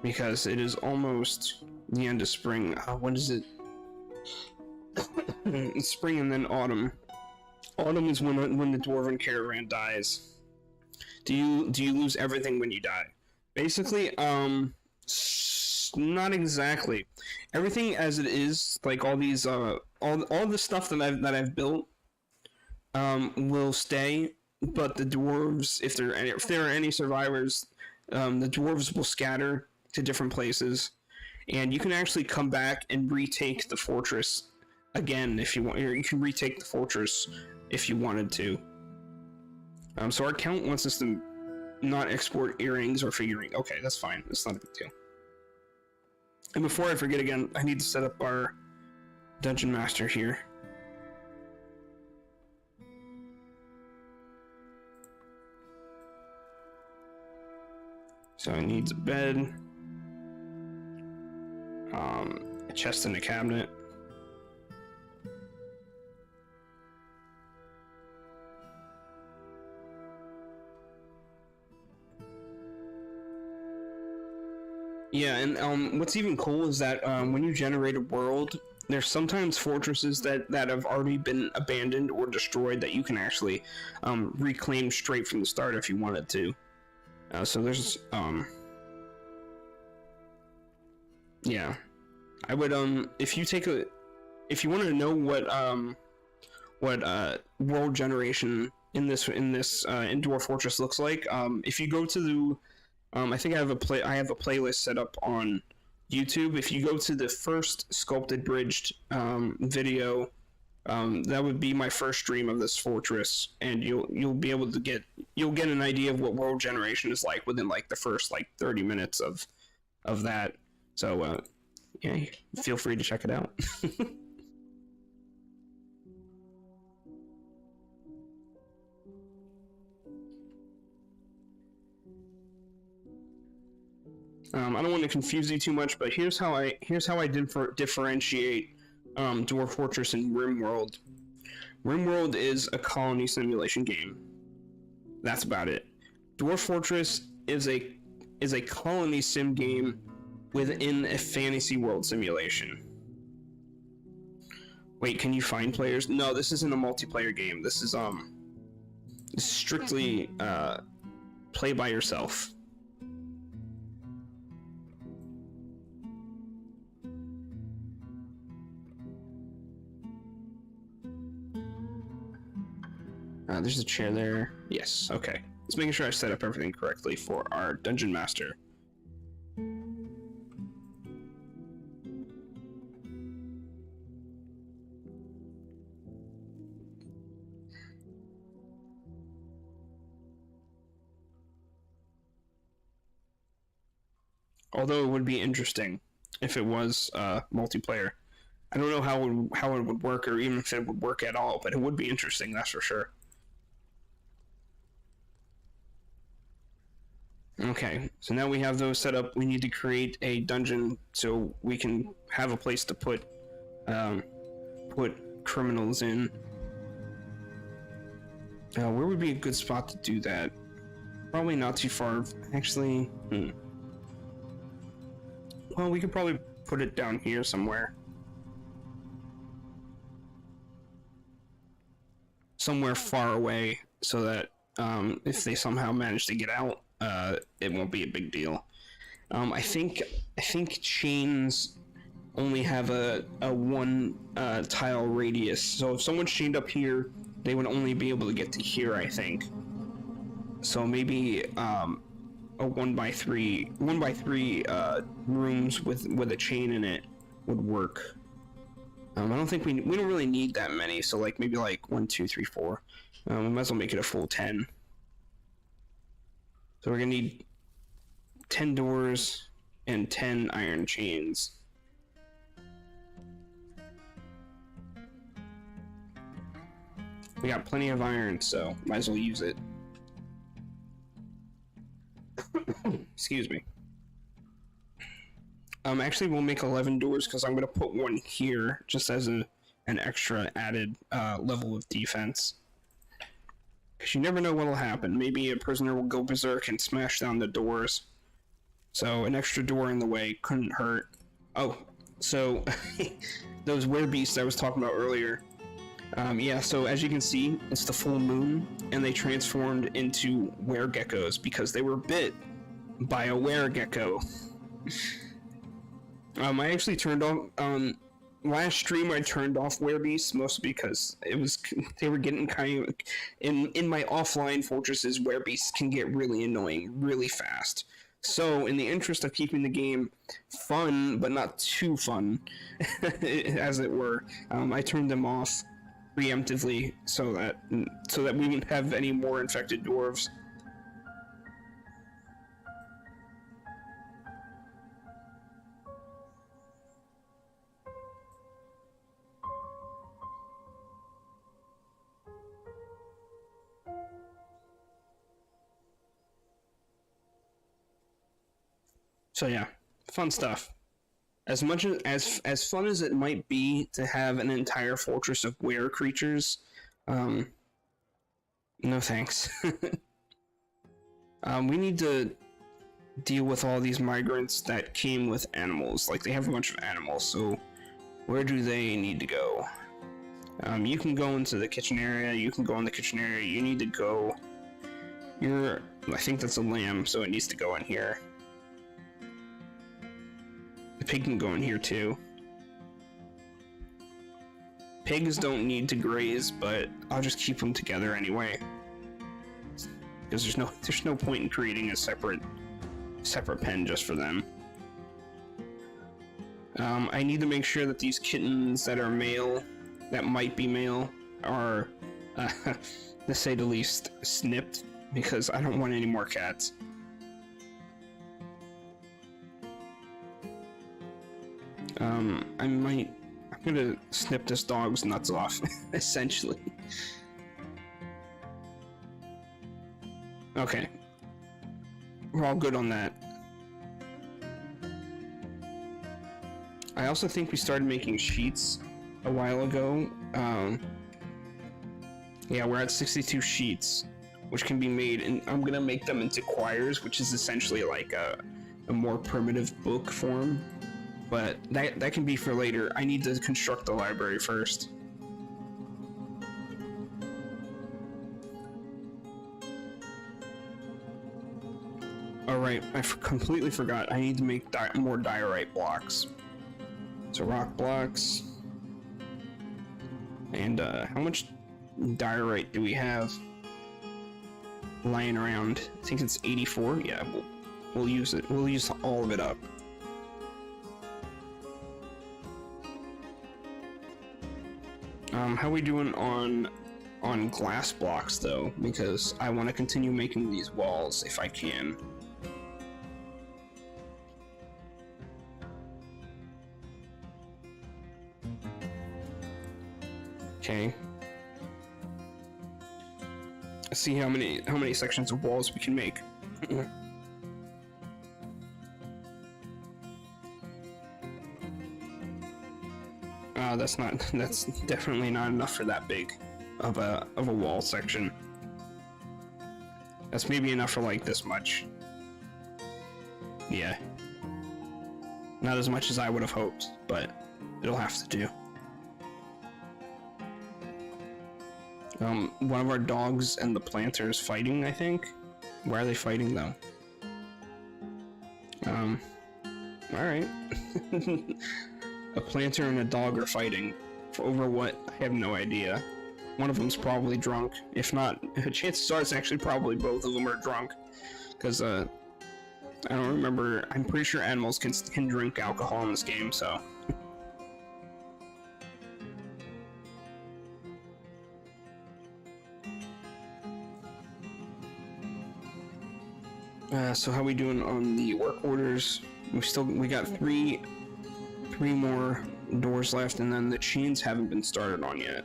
because it is almost the end of spring. When is it? It's spring and then autumn. Autumn is when the dwarven caravan dies. Do you lose everything when you die? Basically, not exactly. Everything as it is, like all these all the stuff that I've built will stay, but the dwarves, if there are any survivors, the dwarves will scatter to different places, and you can actually come back and retake the fortress again if you want. Or you can retake the fortress if you wanted to. So our account wants us to not export earrings or figurines. Okay, that's fine. That's not a big deal. And before I forget again, I need to set up our dungeon master here. So it needs a bed, a chest and a cabinet. Yeah, and what's even cool is that when you generate a world, there's sometimes fortresses that have already been abandoned or destroyed that you can actually reclaim straight from the start if you wanted to. So there's Yeah, I would if you take a if you want to know what world generation in this in Dwarf Fortress looks like, if you go to the I think I have a playlist set up on YouTube. If you go to the first Sculptedbridged video, that would be my first stream of this fortress, and you'll be able to get an idea of what world generation is like within like the first like 30 minutes of that. So yeah, feel free to check it out. I don't want to confuse you too much, but here's how I differentiate Dwarf Fortress and RimWorld. RimWorld is a colony simulation game. That's about it. Dwarf Fortress is a colony sim game within a fantasy world simulation. Wait, can you find players? No, this isn't a multiplayer game. This is strictly play by yourself. There's a chair there. Yes, okay. Just making sure I set up everything correctly for our Dungeon Master. Although it would be interesting if it was multiplayer. I don't know how it would work, or even if it would work at all, but it would be interesting, that's for sure. Okay, so now we have those set up. We need to create a dungeon so we can have a place to put criminals in. Where would be a good spot to do that? Probably not too far. Actually, well, we could probably put it down here somewhere. Somewhere far away, so that if they somehow manage to get out, it won't be a big deal. I think chains only have a one tile radius, so if someone's chained up here, they would only be able to get to here, I think. So maybe a 1x3 rooms with a chain in it would work. I don't think we don't really need that many, so like maybe like 1, 2, 3, 4. We might as well make it a full 10. So we're gonna need 10 doors and 10 iron chains. We got plenty of iron, so might as well use it. Excuse me. Actually, we'll make 11 doors because I'm gonna put one here just as an extra added level of defense. Because you never know what'll happen. Maybe a prisoner will go berserk and smash down the doors. So an extra door in the way couldn't hurt. Oh, so those werebeasts I was talking about earlier. Yeah, so as you can see, it's the full moon, and they transformed into weregeckos because they were bit by a weregecko. I actually turned off last stream. I turned off werebeasts mostly because they were getting kind of in my offline fortresses. Werebeasts can get really annoying really fast. So in the interest of keeping the game fun but not too fun, as it were, I turned them off preemptively so that we wouldn't have any more infected dwarves. So yeah, fun stuff. As much as fun as it might be to have an entire fortress of were creatures, no thanks. We need to deal with all these migrants that came with animals. Like, they have a bunch of animals, so where do they need to go? You can go into the kitchen area. You can go in the kitchen area. You need to go. I think that's a lamb, so it needs to go in here. pig can go in here too. Pigs don't need to graze, but I'll just keep them together anyway. Because there's no point in creating a separate pen just for them. I need to make sure that these kittens that are male, that might be male, are, to say the least, snipped, because I don't want any more cats. I'm gonna snip this dog's nuts off, essentially. Okay. We're all good on that. I also think we started making sheets a while ago. Yeah, we're at 62 sheets, which can be made, and I'm gonna make them into quires, which is essentially like a more primitive book form. But that can be for later. I need to construct the library first. Alright, I completely forgot. I need to make more diorite blocks. So rock blocks. And how much diorite do we have lying around? I think it's 84. Yeah, we'll use it. We'll use all of it up. How are we doing on glass blocks though? Because I want to continue making these walls if I can. Okay. Let's see how many sections of walls we can make. That's definitely not enough for that big of a wall section. That's maybe enough for like this much. Yeah. Not as much as I would have hoped, but it'll have to do. One of our dogs and the planter is fighting, I think. Why are they fighting though? Alright. A planter and a dog are fighting. Over what? I have no idea. One of them's probably drunk. If not, chances are it's actually probably both of them are drunk. Because, I don't remember. I'm pretty sure animals can drink alcohol in this game, so. So how we doing on the work orders? We got three more doors left, and then the chains haven't been started on yet.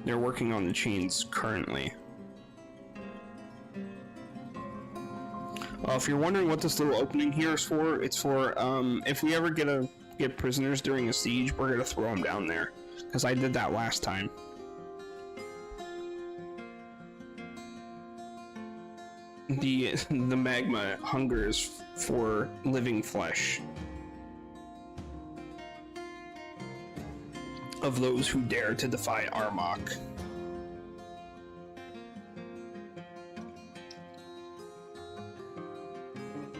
They're working on the chains currently. If you're wondering what this little opening here is for, it's for if we ever get prisoners during a siege, we're gonna throw them down there, because I did that last time. The magma hungers for living flesh of those who dare to defy Armok.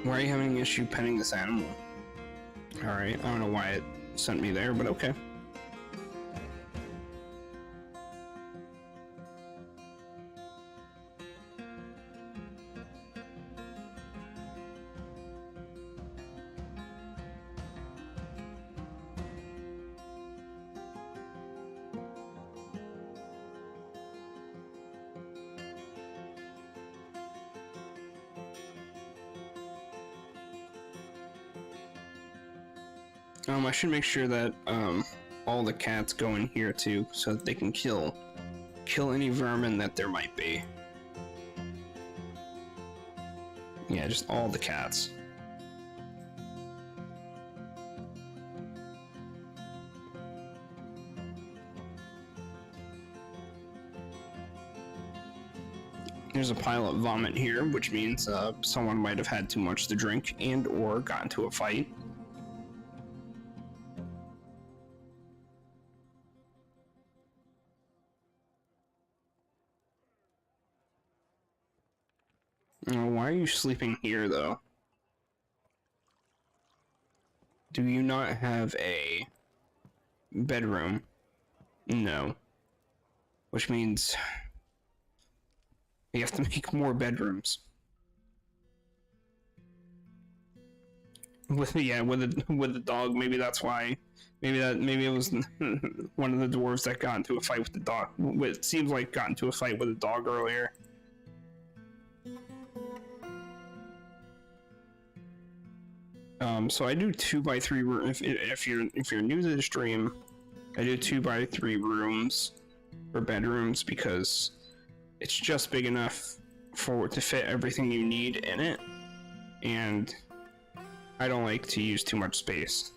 Why are you having an issue petting this animal? Alright, I don't know why it sent me there, but okay. I should make sure that all the cats go in here too, so that they can kill any vermin that there might be. Yeah, just all the cats. There's a pile of vomit here, which means someone might have had too much to drink and or got into a fight. Why are you sleeping here, though? Do you not have a bedroom? No. Which means you have to make more bedrooms. With the dog, maybe that's why. Maybe it was one of the dwarves that got into a fight with the dog. It seems like got into a fight with a dog earlier. So I do 2x3 room. If you're new to the stream, I do 2x3 rooms for bedrooms because it's just big enough to fit everything you need in it, and I don't like to use too much space.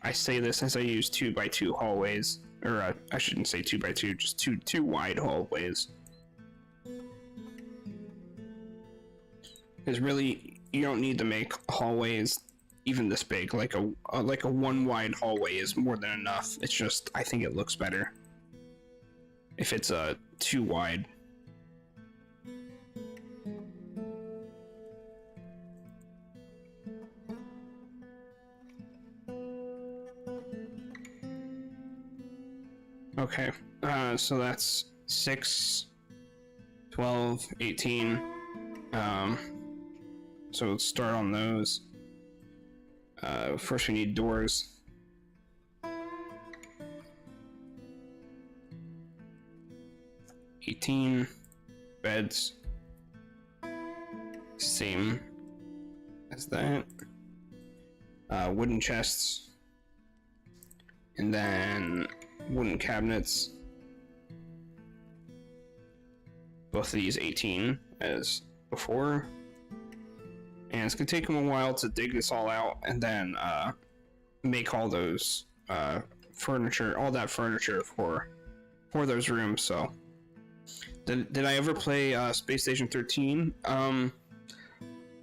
I say this as I use 2x2 hallways, or I shouldn't say 2x2, just two wide hallways. Because really, you don't need to make hallways even this big. Like a one wide hallway is more than enough. It's just I think it looks better if it's too wide. Okay, so that's 6, 12, 18. So let's start on those. First we need doors. Beds. Same as that. Wooden chests. And then wooden cabinets. Both of these 18 as before. And it's gonna take them a while to dig this all out and then make all those furniture, all that furniture for those rooms. So did I ever play Space Station 13?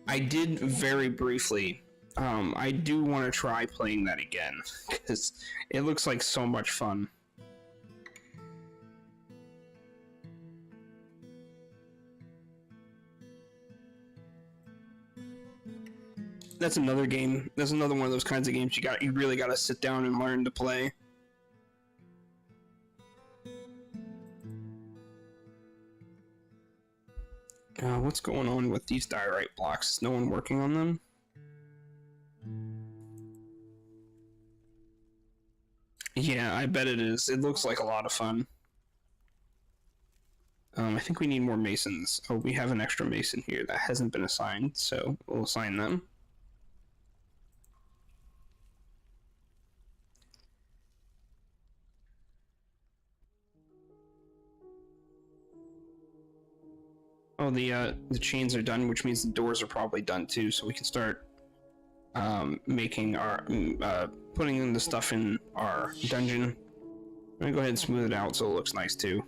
I did very briefly. I do want to try playing that again because it looks like so much fun. That's another game. That's another one of those kinds of games you really got to sit down and learn to play. What's going on with these diorite blocks? Is no one working on them? Yeah, I bet it is. It looks like a lot of fun. I think we need more masons. Oh, we have an extra mason here that hasn't been assigned, so we'll assign them. Oh, the chains are done, which means the doors are probably done too, so we can start making our putting in the stuff in our dungeon. I'm gonna go ahead and smooth it out so it looks nice too.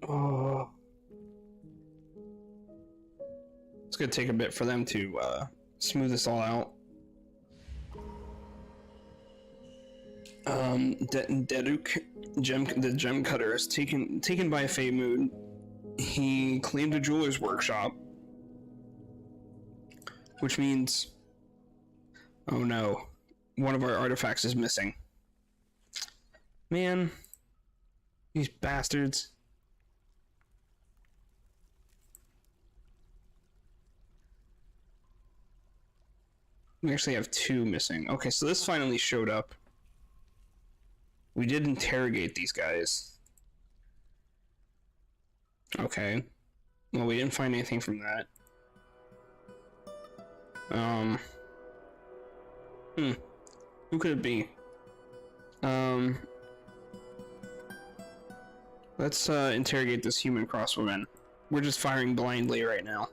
Oh. It's gonna take a bit for them to smooth this all out. Deduk, the gem cutter, is taken by a Fey mood. He claimed a jeweler's workshop, which means, oh no, one of our artifacts is missing. Man, these bastards. We actually have 2 missing. Okay, so this finally showed up. We did interrogate these guys. Okay. Well, we didn't find anything from that. Who could it be? Let's interrogate this human crosswoman. We're just firing blindly right now.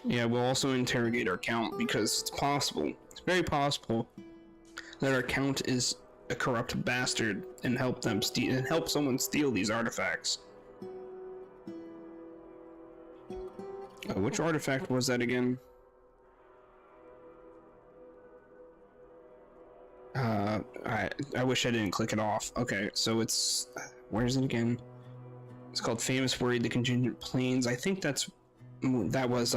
Yeah, we'll also interrogate our count because it's possible, it's very possible, that our count is a corrupt bastard and help someone steal these artifacts. Which artifact was that again? I wish I didn't click it off. Okay, so it's, where is it again? It's called Famous Worried the Contingent Planes. I think that was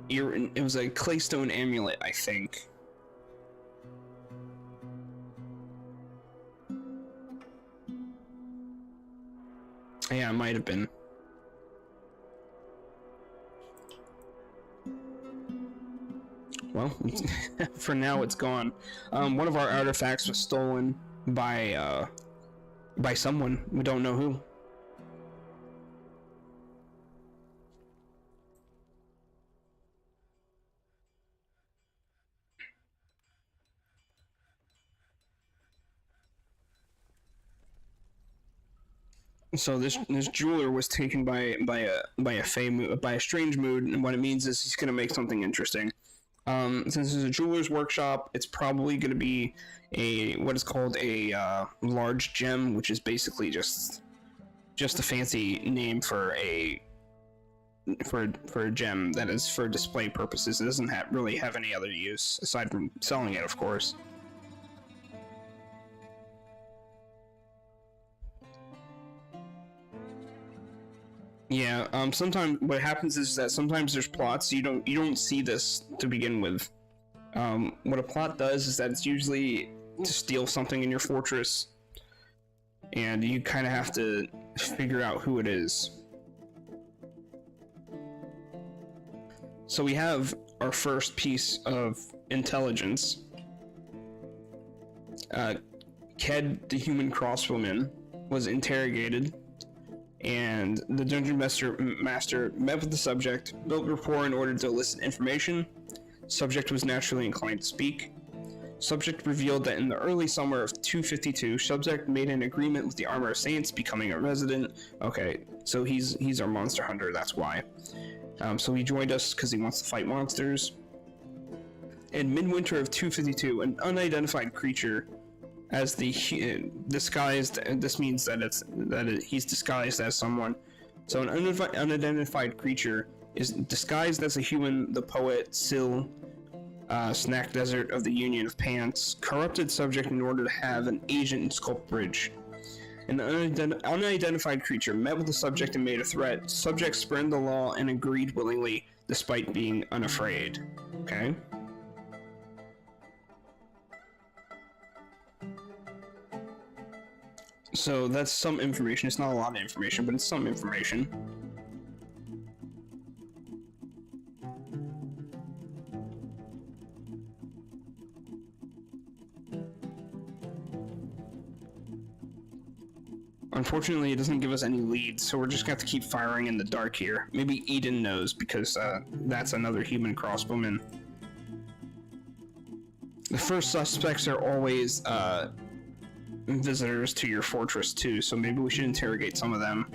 it was a claystone amulet, I think. Yeah, it might have been. Well, for now it's gone. One of our artifacts was stolen by someone. We don't know who. So this jeweler was taken by a strange mood, and what it means is he's gonna make something interesting. Since it's a jeweler's workshop, it's probably gonna be what is called a large gem, which is basically just a fancy name for a gem that is for display purposes. It doesn't really have any other use aside from selling it, of course. Yeah, sometimes what happens is that sometimes there's plots you don't see this to begin with. What a plot does is that it's usually to steal something in your fortress, and you kind of have to figure out who it is. So we have our first piece of intelligence. Ked, the human crossbowman, was interrogated, and the dungeon master met with the subject, built rapport in order to elicit information. Subject was naturally inclined to speak. Subject revealed that in the early summer of 252, subject made an agreement with the Armor of Saints, becoming a resident. Okay, so he's our monster hunter, that's why. So he joined us because he wants to fight monsters. In midwinter of 252, an unidentified creature, as the disguised, this means that he's disguised as someone. So an unidentified creature is disguised as a human, the poet Syl, Snack Desert of the Union of Pants, corrupted subject in order to have an agent in Sculptedbridged. An unidentified creature met with the subject and made a threat. Subject spurned the law and agreed willingly, despite being unafraid. Okay? So that's some information. It's not a lot of information, but it's some information. Unfortunately, it doesn't give us any leads, so we're just gonna have to keep firing in the dark here. Maybe Eden knows, because that's another human crossbowman. The first suspects are always visitors to your fortress too, so maybe we should interrogate some of them.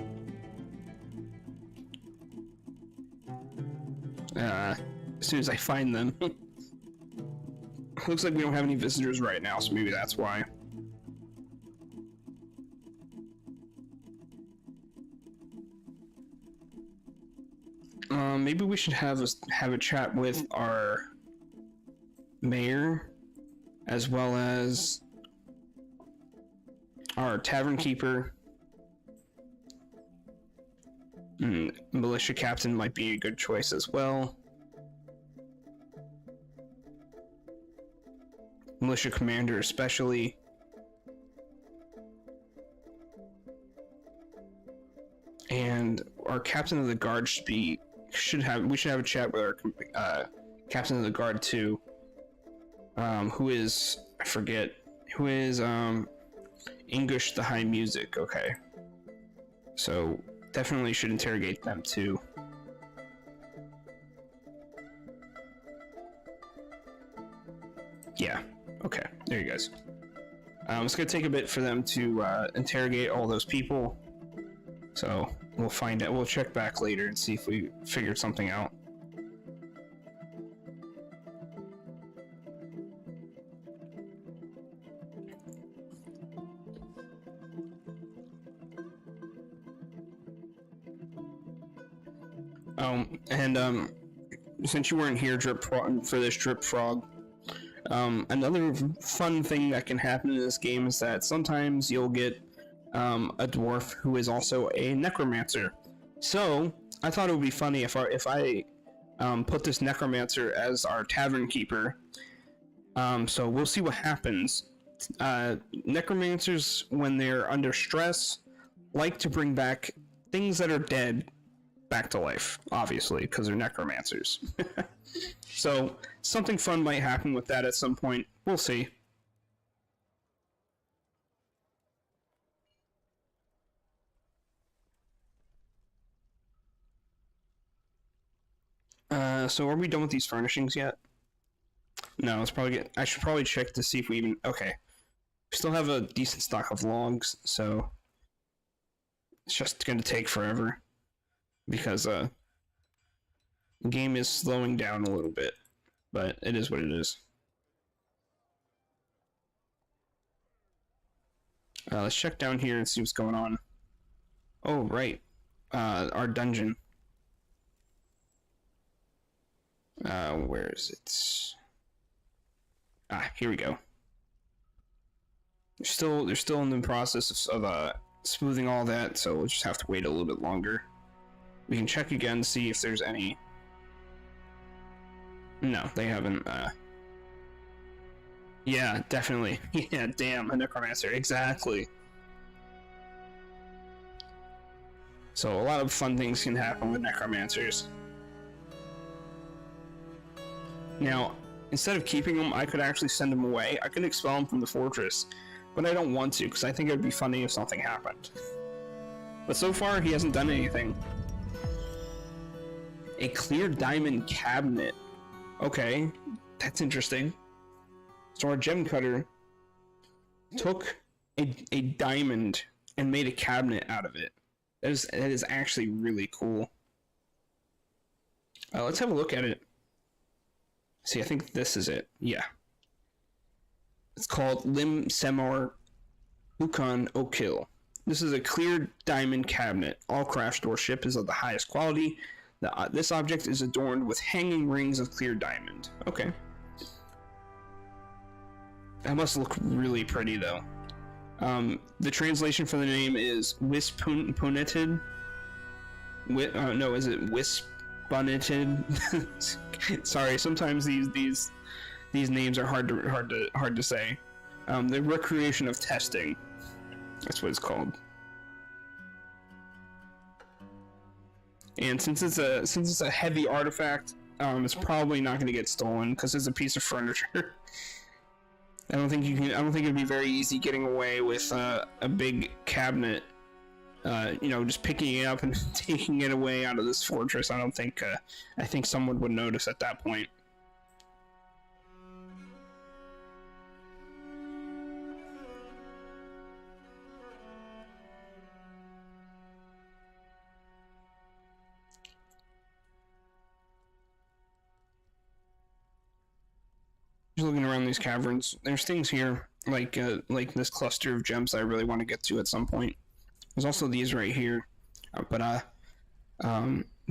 As soon as I find them. Looks like we don't have any visitors right now, so maybe that's why. Maybe we should have a chat with our mayor, as well as our tavern keeper. Militia captain might be a good choice as well. Militia commander especially. And our captain of the guard we should have a chat with our captain of the guard too. Who is, I forget, who is English the High Music. Okay, so definitely should interrogate them too. Yeah, okay, there you guys. It's gonna take a bit for them to interrogate all those people, so We'll find out. We'll check back later and see if we figured something out. And since you weren't here, for this Drip Frog, another fun thing that can happen in this game is that sometimes you'll get a dwarf who is also a necromancer. So I thought it would be funny if I put this necromancer as our tavern keeper. So we'll see what happens. Necromancers, when they're under stress, like to bring back things that are dead back to life, obviously, because they're necromancers. So something fun might happen with that at some point. We'll see. So are we done with these furnishings yet? No, I should probably check to see if we even... Okay. We still have a decent stock of logs, so... It's just gonna take forever. Because, the game is slowing down a little bit. But it is what it is. Let's check down here and see what's going on. Oh, right. Our dungeon. Where is it? Ah, here we go. They're still in the process of smoothing all that, so we'll just have to wait a little bit longer. We can check again, see if there's any... No, they haven't, Yeah, definitely. Yeah, damn, a necromancer, exactly. So a lot of fun things can happen with necromancers. Now, instead of keeping them, I could actually send them away. I could expel them from the fortress, but I don't want to, because I think it would be funny if something happened. But so far, he hasn't done anything. A clear diamond cabinet. Okay, that's interesting. So our gem cutter took a diamond and made a cabinet out of it. That is actually really cool. Let's have a look at it. See, I think this is it. Yeah. It's called Lim Semor Hukan Okil. This is a clear diamond cabinet. All craft worship is of the highest quality. This object is adorned with hanging rings of clear diamond. Okay. That must look really pretty, though. The translation for the name is Wispuneted. No, is it Wispuneted? Sorry, sometimes these names are hard to say. The recreation of testing. That's what it's called. And since it's a heavy artifact, it's probably not going to get stolen because it's a piece of furniture. I don't think it'd be very easy getting away with a big cabinet. Just picking it up and taking it away out of this fortress. I think someone would notice at that point. Looking around these caverns, there's things here like this cluster of gems that I really want to get to at some point. There's also these right here, but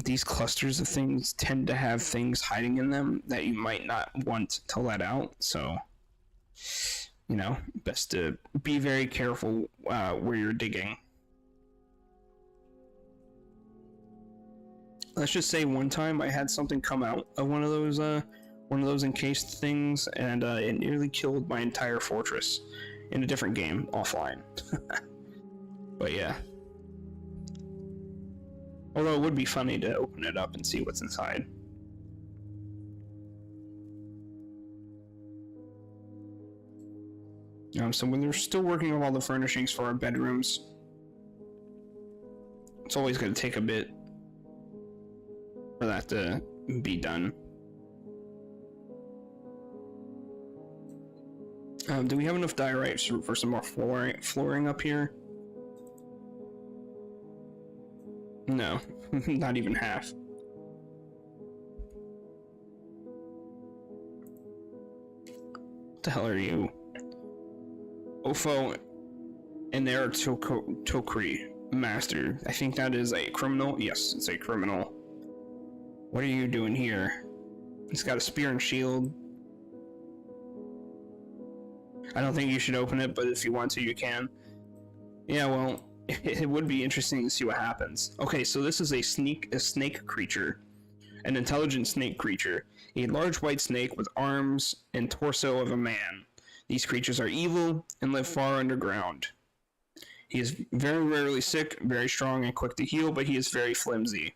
these clusters of things tend to have things hiding in them that you might not want to let out. So, best to be very careful where you're digging. Let's just say one time I had something come out of one of those encased things, and it nearly killed my entire fortress in a different game, offline. But yeah. Although it would be funny to open it up and see what's inside. So when they're still working on all the furnishings for our bedrooms, it's always going to take a bit for that to be done. Do we have enough diorites for some more flooring up here? No, not even half. What the hell are you? Ofo and their Tokri master. I think that is a criminal. Yes, it's a criminal. What are you doing here? He's got a spear and shield. I don't think you should open it, but if you want to, you can. Yeah, well, it would be interesting to see what happens. Okay, so this is a snake creature. An intelligent snake creature. A large white snake with arms and torso of a man. These creatures are evil and live far underground. He is very rarely sick, very strong and quick to heal, but he is very flimsy.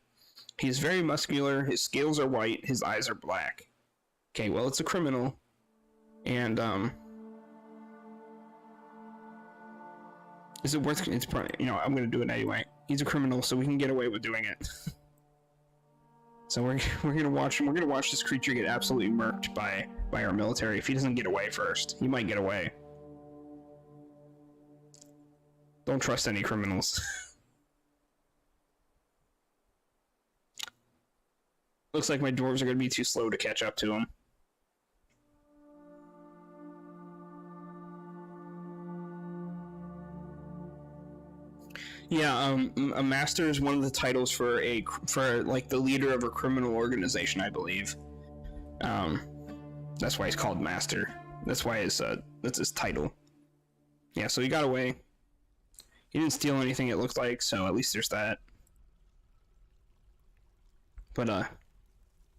He is very muscular, his scales are white, his eyes are black. Okay, well, it's a criminal. And, is it worth... It's probably... You know, I'm gonna do it anyway. He's a criminal, so we can get away with doing it. So we're gonna watch him. We're gonna watch this creature get absolutely murked by our military. If he doesn't get away first, he might get away. Don't trust any criminals. Looks like my dwarves are gonna be too slow to catch up to him. Yeah, a master is one of the titles for like the leader of a criminal organization, I believe. That's why he's called master. That's why that's his title. Yeah, so he got away. He didn't steal anything, it looked like, so at least there's that. But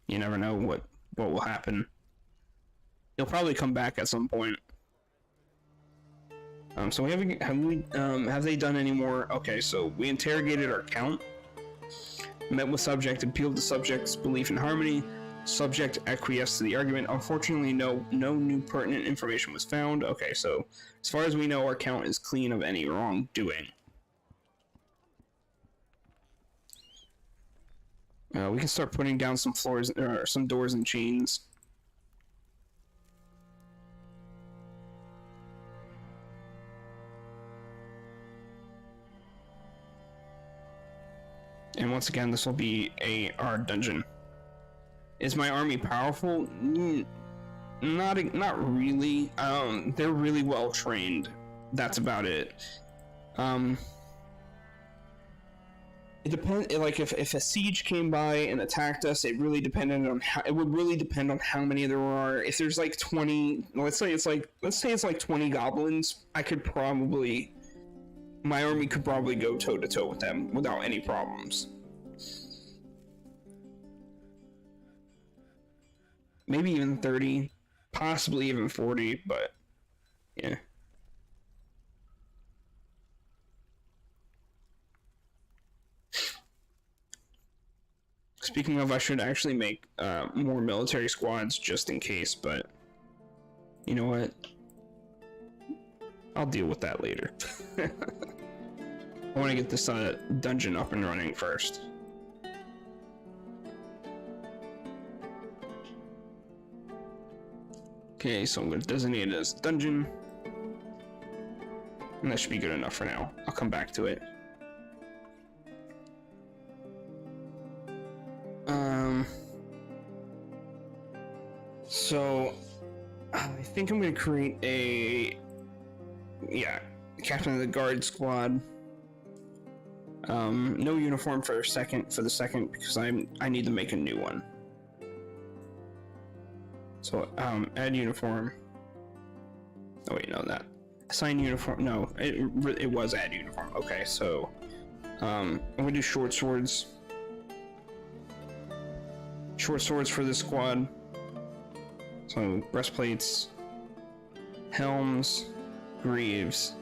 you never know what will happen. He'll probably come back at some point. So have they done any more? Okay, so we interrogated our count, met with subject, appealed to subject's belief in harmony, subject acquiesced to the argument. Unfortunately, no new pertinent information was found. Okay, so as far as we know, our count is clean of any wrongdoing. We can start putting down some floors or some doors and chains. And once again, this will be our dungeon. Is my army powerful? Not really. They're really well trained. That's about it. It depends. Like if a siege came by and attacked us, it would really depend on how many there are. If there's like 20, let's say it's like 20 goblins, my army could probably go toe to toe with them without any problems. Maybe even 30, possibly even 40, but yeah. Speaking of, I should actually make more military squads just in case, but you know what? I'll deal with that later. I want to get this dungeon up and running first. Okay, so I'm going to designate it as dungeon. And that should be good enough for now. I'll come back to it. So I think I'm going to create captain of the guard squad. No uniform for the second because I need to make a new one. So add uniform. Oh wait, no, that assign uniform. No, it was add uniform. Okay, so I'm gonna do short swords. Short swords for this squad. So breastplates, helms, greaves,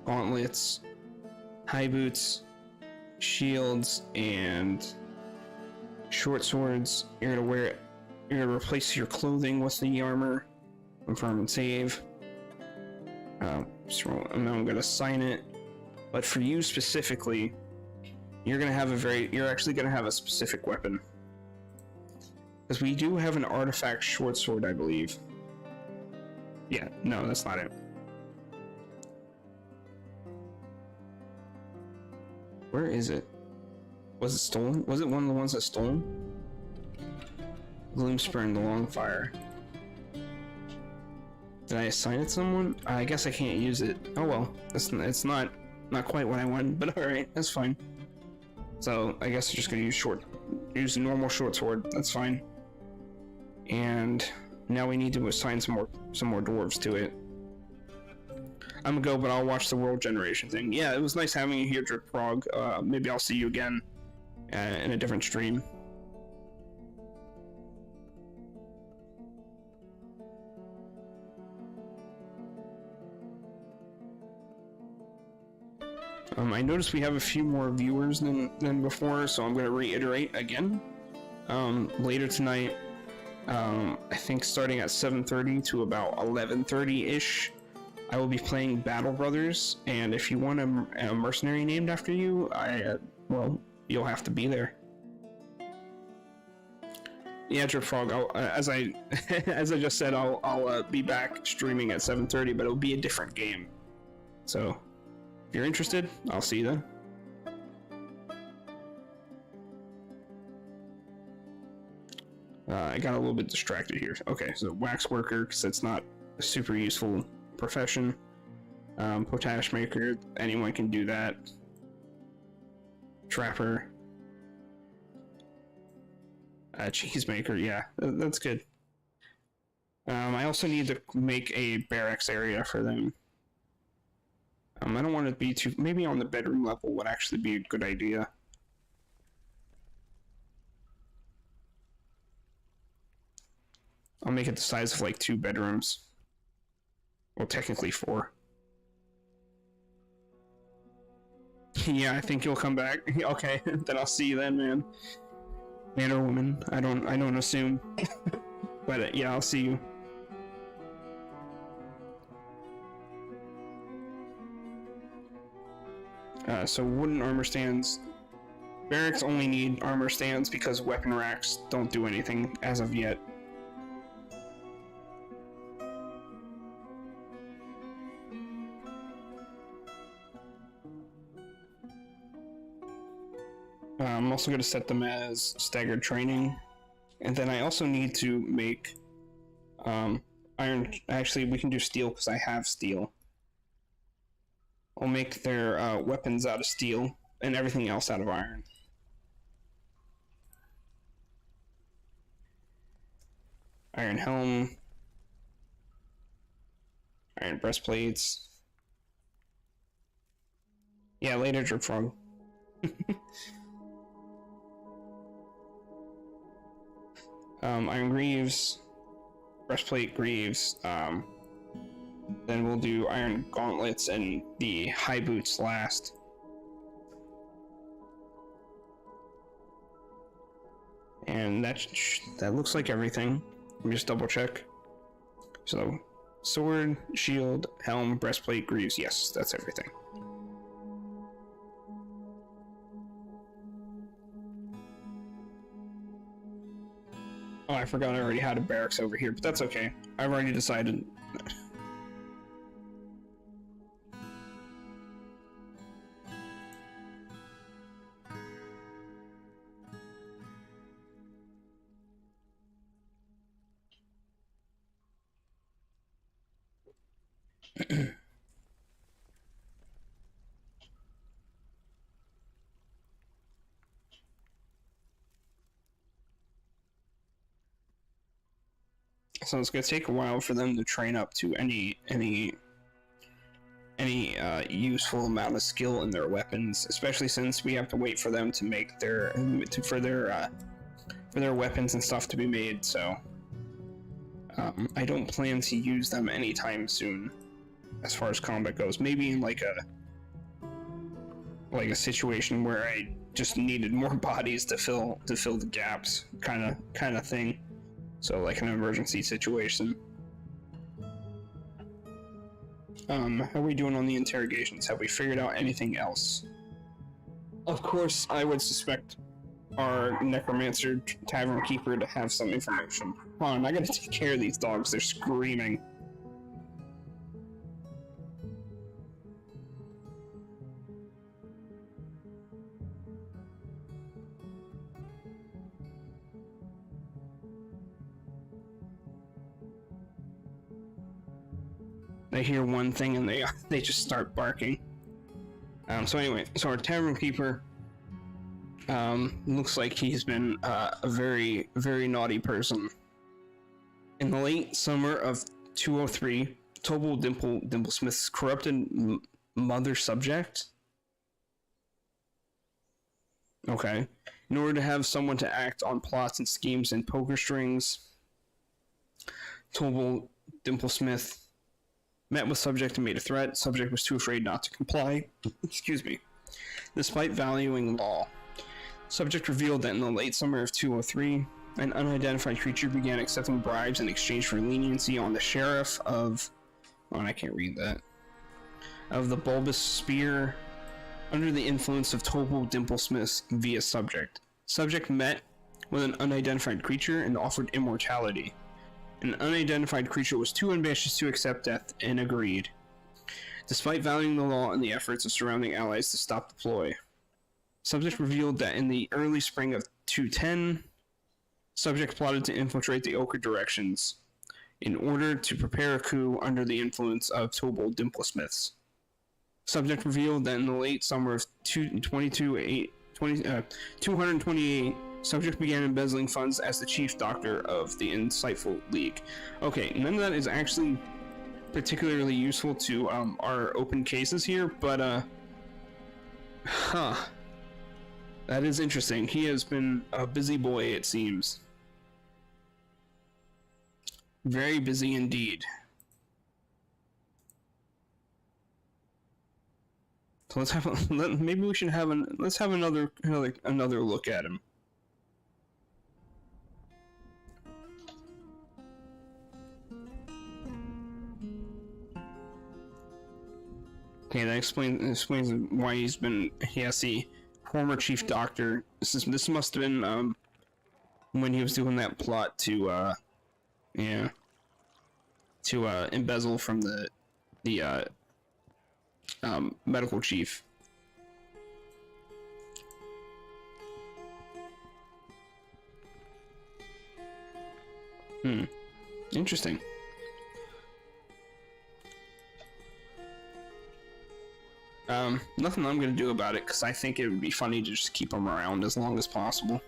gauntlets, high boots, shields, and short swords. You're gonna replace your clothing with the armor. Confirm and save. So I'm gonna assign it. But for you specifically, you're actually gonna have a specific weapon. Because we do have an artifact short sword, I believe. Yeah, no, that's not it. Where is it? Was it stolen? Was it one of the ones that stolen? Gloomspring, the Longfire. Did I assign it to someone? I guess I can't use it. Oh well, it's not quite what I wanted, but alright, that's fine. So I guess I'm just gonna use a normal short sword. That's fine. And now we need to assign some more dwarves to it. I'm gonna go, but I'll watch the world generation thing. Yeah, it was nice having you here, Drip Frog. Maybe I'll see you again in a different stream. I noticed we have a few more viewers than before, so I'm going to reiterate again. Later tonight, I think starting at 7:30 to about 11:30-ish, I will be playing Battle Brothers, and if you want a mercenary named after you, well, you'll have to be there. Yeah, Drip Frog, as I just said, I'll be back streaming at 7:30, but it'll be a different game. So, if you're interested, I'll see you then. I got a little bit distracted here. Okay, so wax worker, because it's not a super useful profession. Potash maker, anyone can do that. Trapper. Cheese maker, yeah, that's good. I also need to make a barracks area for them. I don't want it to be too... Maybe on the bedroom level would actually be a good idea. I'll make it the size of like 2 bedrooms. Well, technically 4. Yeah, I think you'll come back. Okay, then I'll see you then, man. Man or woman, I don't assume. But yeah, I'll see you. So wooden armor stands. Barracks only need armor stands because weapon racks don't do anything as of yet. I'm also going to set them as staggered training. And then I also need to make iron. Actually, we can do steel because I have steel. I'll make their weapons out of steel and everything else out of iron. Iron helm. Iron breastplates. Yeah, later, Drip Frog. Iron greaves. Breastplate greaves. Then we'll do iron gauntlets and the high boots last. And that looks like everything. Let me just double check. So, sword, shield, helm, breastplate, greaves. Yes, that's everything. Oh, I forgot I already had a barracks over here, but that's okay. I've already decided. So it's going to take a while for them to train up to any useful amount of skill in their weapons, especially since we have to wait for them to make for their weapons and stuff to be made. So I don't plan to use them anytime soon, as far as combat goes. Maybe in like a situation where I just needed more bodies to fill the gaps, kind of thing. So like an emergency situation. How are we doing on the interrogations? Have we figured out anything else? Of course, I would suspect our necromancer tavern keeper to have some information. Hold on, I gotta take care of these dogs. They're screaming. They hear one thing and they just start barking. So anyway, so our tavern keeper looks like he's been a very, very naughty person. In the late summer of 203, Tobal Dimplesmith's corrupted mother subject. Okay. In order to have someone to act on plots and schemes and poker strings, Tobal Dimplesmith met with subject and made a threat. Subject was too afraid not to comply. Excuse me. Despite valuing law, subject revealed that in the late summer of 203, an unidentified creature began accepting bribes in exchange for leniency on the sheriff of... Oh, I can't read that. Of the bulbous spear, under the influence of Tobal Dimplesmith via subject. Subject met with an unidentified creature and offered immortality. An unidentified creature was too ambitious to accept death and agreed, despite valuing the law and the efforts of surrounding allies to stop the ploy. Subject revealed that in the early spring of 210, subject plotted to infiltrate the Ochre directions in order to prepare a coup under the influence of Tobal Dimplesmiths. Subject revealed that in the late summer of 228, subject began embezzling funds as the chief doctor of the Insightful League. Okay, none of that is actually particularly useful to our open cases here, but that is interesting. He has been a busy boy, it seems. Very busy indeed. So let's have maybe we should have let's have another look at him. Okay, that explains why he has the former chief doctor. This must have been when he was doing that plot to embezzle from the medical chief. Interesting. Nothing I'm gonna do about it, because I think it would be funny to just keep him around as long as possible.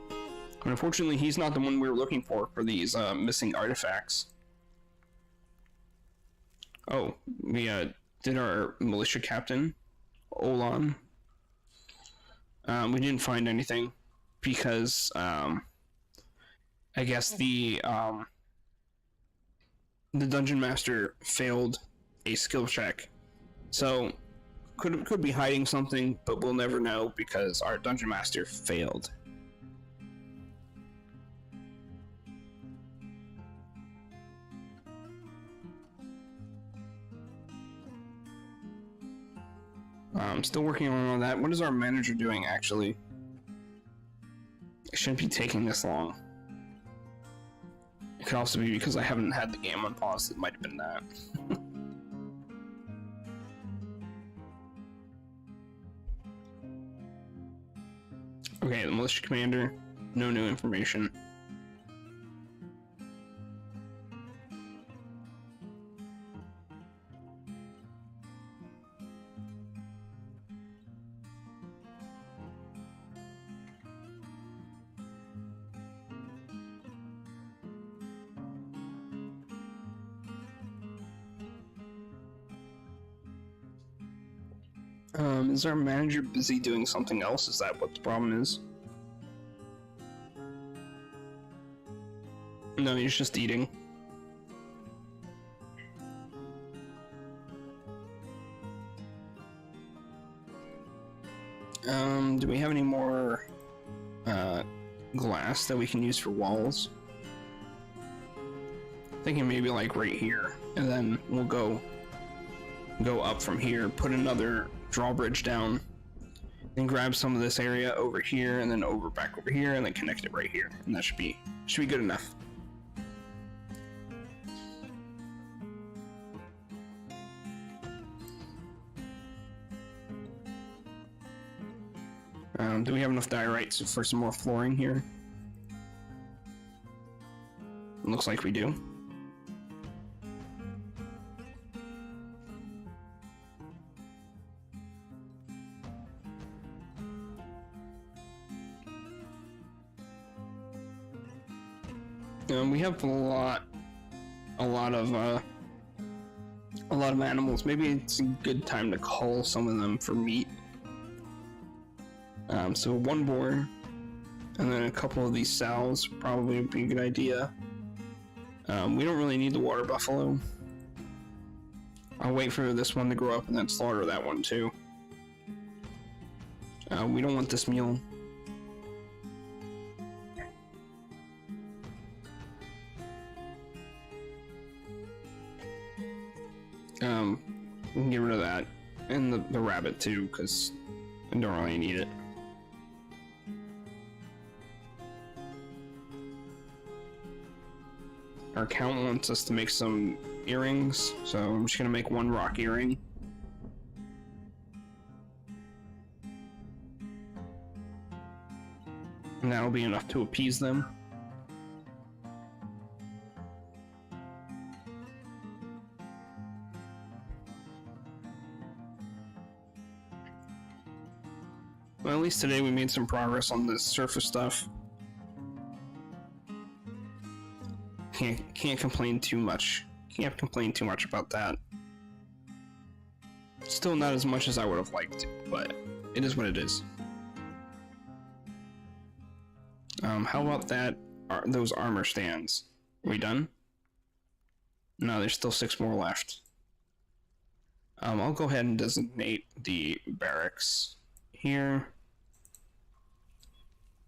And unfortunately, he's not the one we were looking for these missing artifacts. Oh, we did our militia captain, Olan. We didn't find anything because I guess the dungeon master failed a skill check, so could be hiding something, but we'll never know because our dungeon master failed. I'm still working on that. What is our manager doing, actually? It shouldn't be taking this long. It could also be because I haven't had the game on pause. It might have been that. Okay, the militia commander. No new information. Is our manager busy doing something else? Is that what the problem is? No, he's just eating. Do we have any more glass that we can use for walls? Thinking maybe like right here, and then we'll go up from here, put another drawbridge down, then grab some of this area over here, and then back over here, and then connect it right here, and that should be good enough. Do we have enough diorites for some more flooring here? Looks like we do. We have a lot of animals. Maybe it's a good time to cull some of them for meat. So one boar, and then a couple of these sows probably would be a good idea. We don't really need the water buffalo. I'll wait for this one to grow up and then slaughter that one too. We don't want this mule. We can get rid of that, and the rabbit too, because I don't really need it. Our count wants us to make some earrings, so I'm just gonna make one rock earring. And that'll be enough to appease them. Well, at least today we made some progress on this surface stuff. Can't complain too much. Can't complain too much about that. Still not as much as I would have liked, but it is what it is. How about that? Those armor stands? Are we done? No, there's still 6 more left. I'll go ahead and designate the barracks here.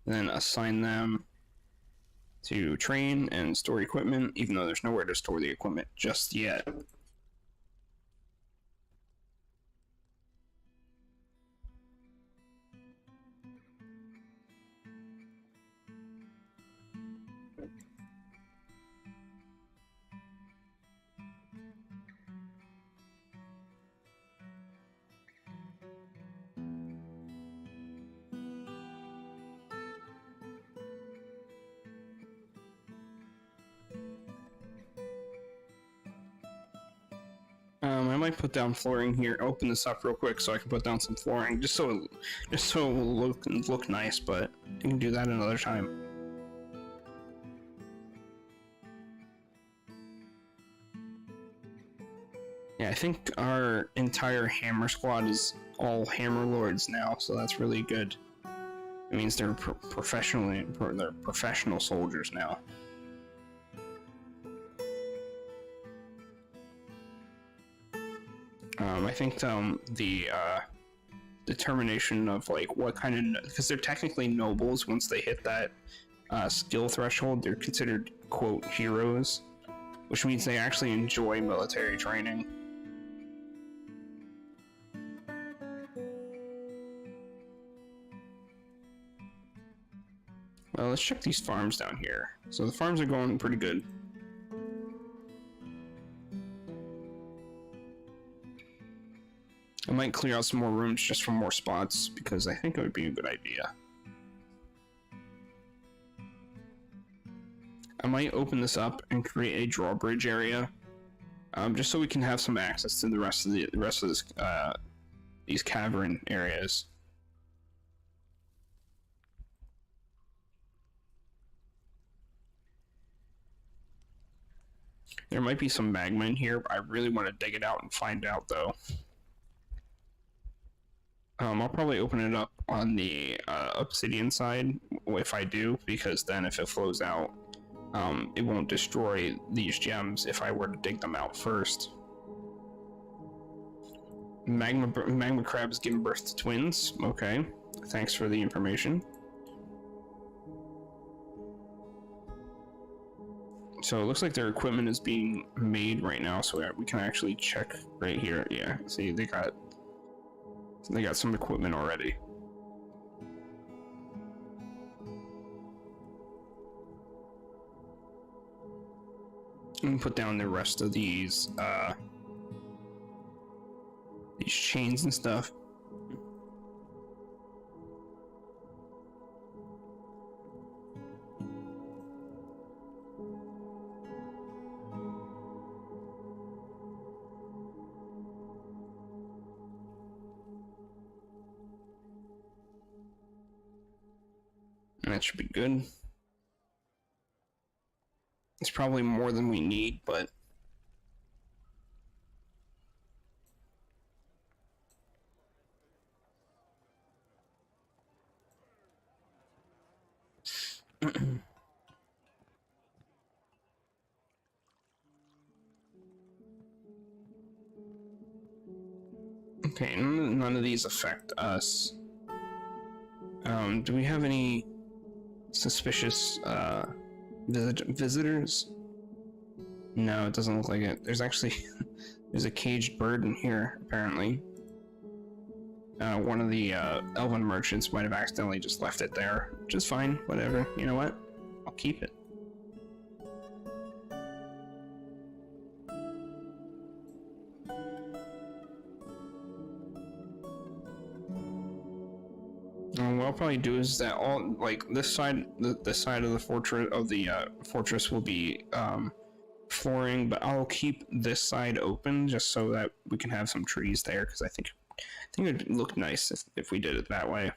Then assign them to train and store equipment, even though there's nowhere to store the equipment just yet. I might put down flooring here. Open this up real quick so I can put down some flooring, just so it will look nice. But you can do that another time. Yeah, I think our entire hammer squad is all hammer lords now, so that's really good. It means they're they're professional soldiers now. I think the determination of like what kind of, because they're technically nobles once they hit that skill threshold, they're considered quote heroes, which means they actually enjoy military training. Well, let's check these farms down here. So the farms are going pretty good. I might clear out some more rooms just for more spots, because I think it would be a good idea. I might open this up and create a drawbridge area, just so we can have some access to the rest of this, these cavern areas. There might be some magma in here, but I really want to dig it out and find out, though. I'll probably open it up on the obsidian side if I do, because then if it flows out, it won't destroy these gems if I were to dig them out first. Magma crabs giving birth to twins. Okay, thanks for the information. So it looks like their equipment is being made right now, so we can actually check right here. Yeah, see, they got some equipment already. And put down the rest of these chains and stuff. That should be good. It's probably more than we need, but... Okay, none of these affect us. Do we have any suspicious visitors? No, it doesn't look like it. There's actually there's a caged bird in here, apparently. One of the elven merchants might have accidentally just left it there, which is fine, whatever. You know what? I'll keep it. What I'll probably do is that all, like, this side, the side of the fortress will be flooring, but I'll keep this side open just so that we can have some trees there, because I think it would look nice if we did it that way.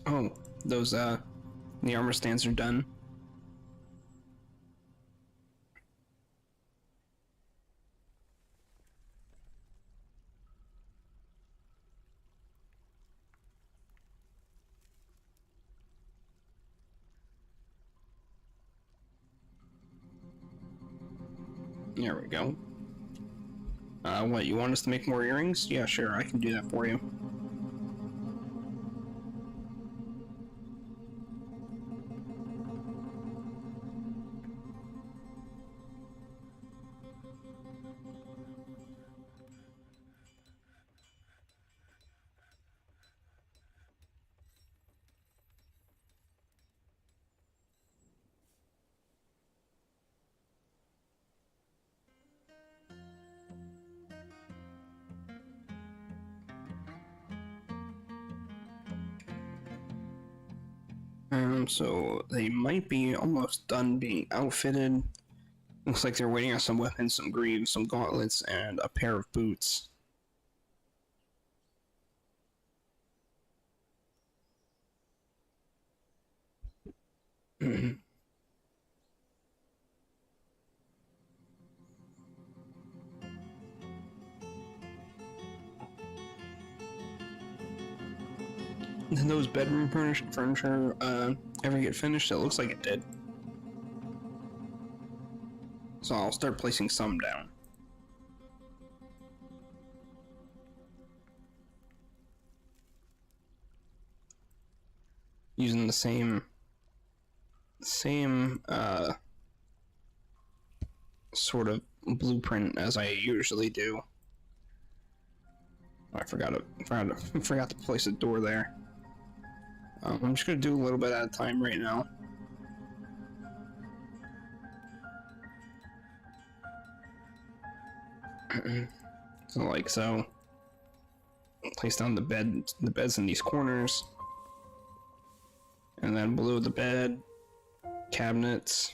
Oh, those, the armor stands are done. There we go. What, you want us to make more earrings? Yeah, sure, I can do that for you. So they might be almost done being outfitted. Looks like they're waiting on some weapons, some greaves, some gauntlets, and a pair of boots. Did those bedroom furniture ever get finished? It looks like it did. So I'll start placing some down. Using the same sort of blueprint as I usually do. I forgot to place a door there. I'm just gonna do a little bit at a time right now. So like so. Place down the beds in these corners. And then below the bed, cabinets.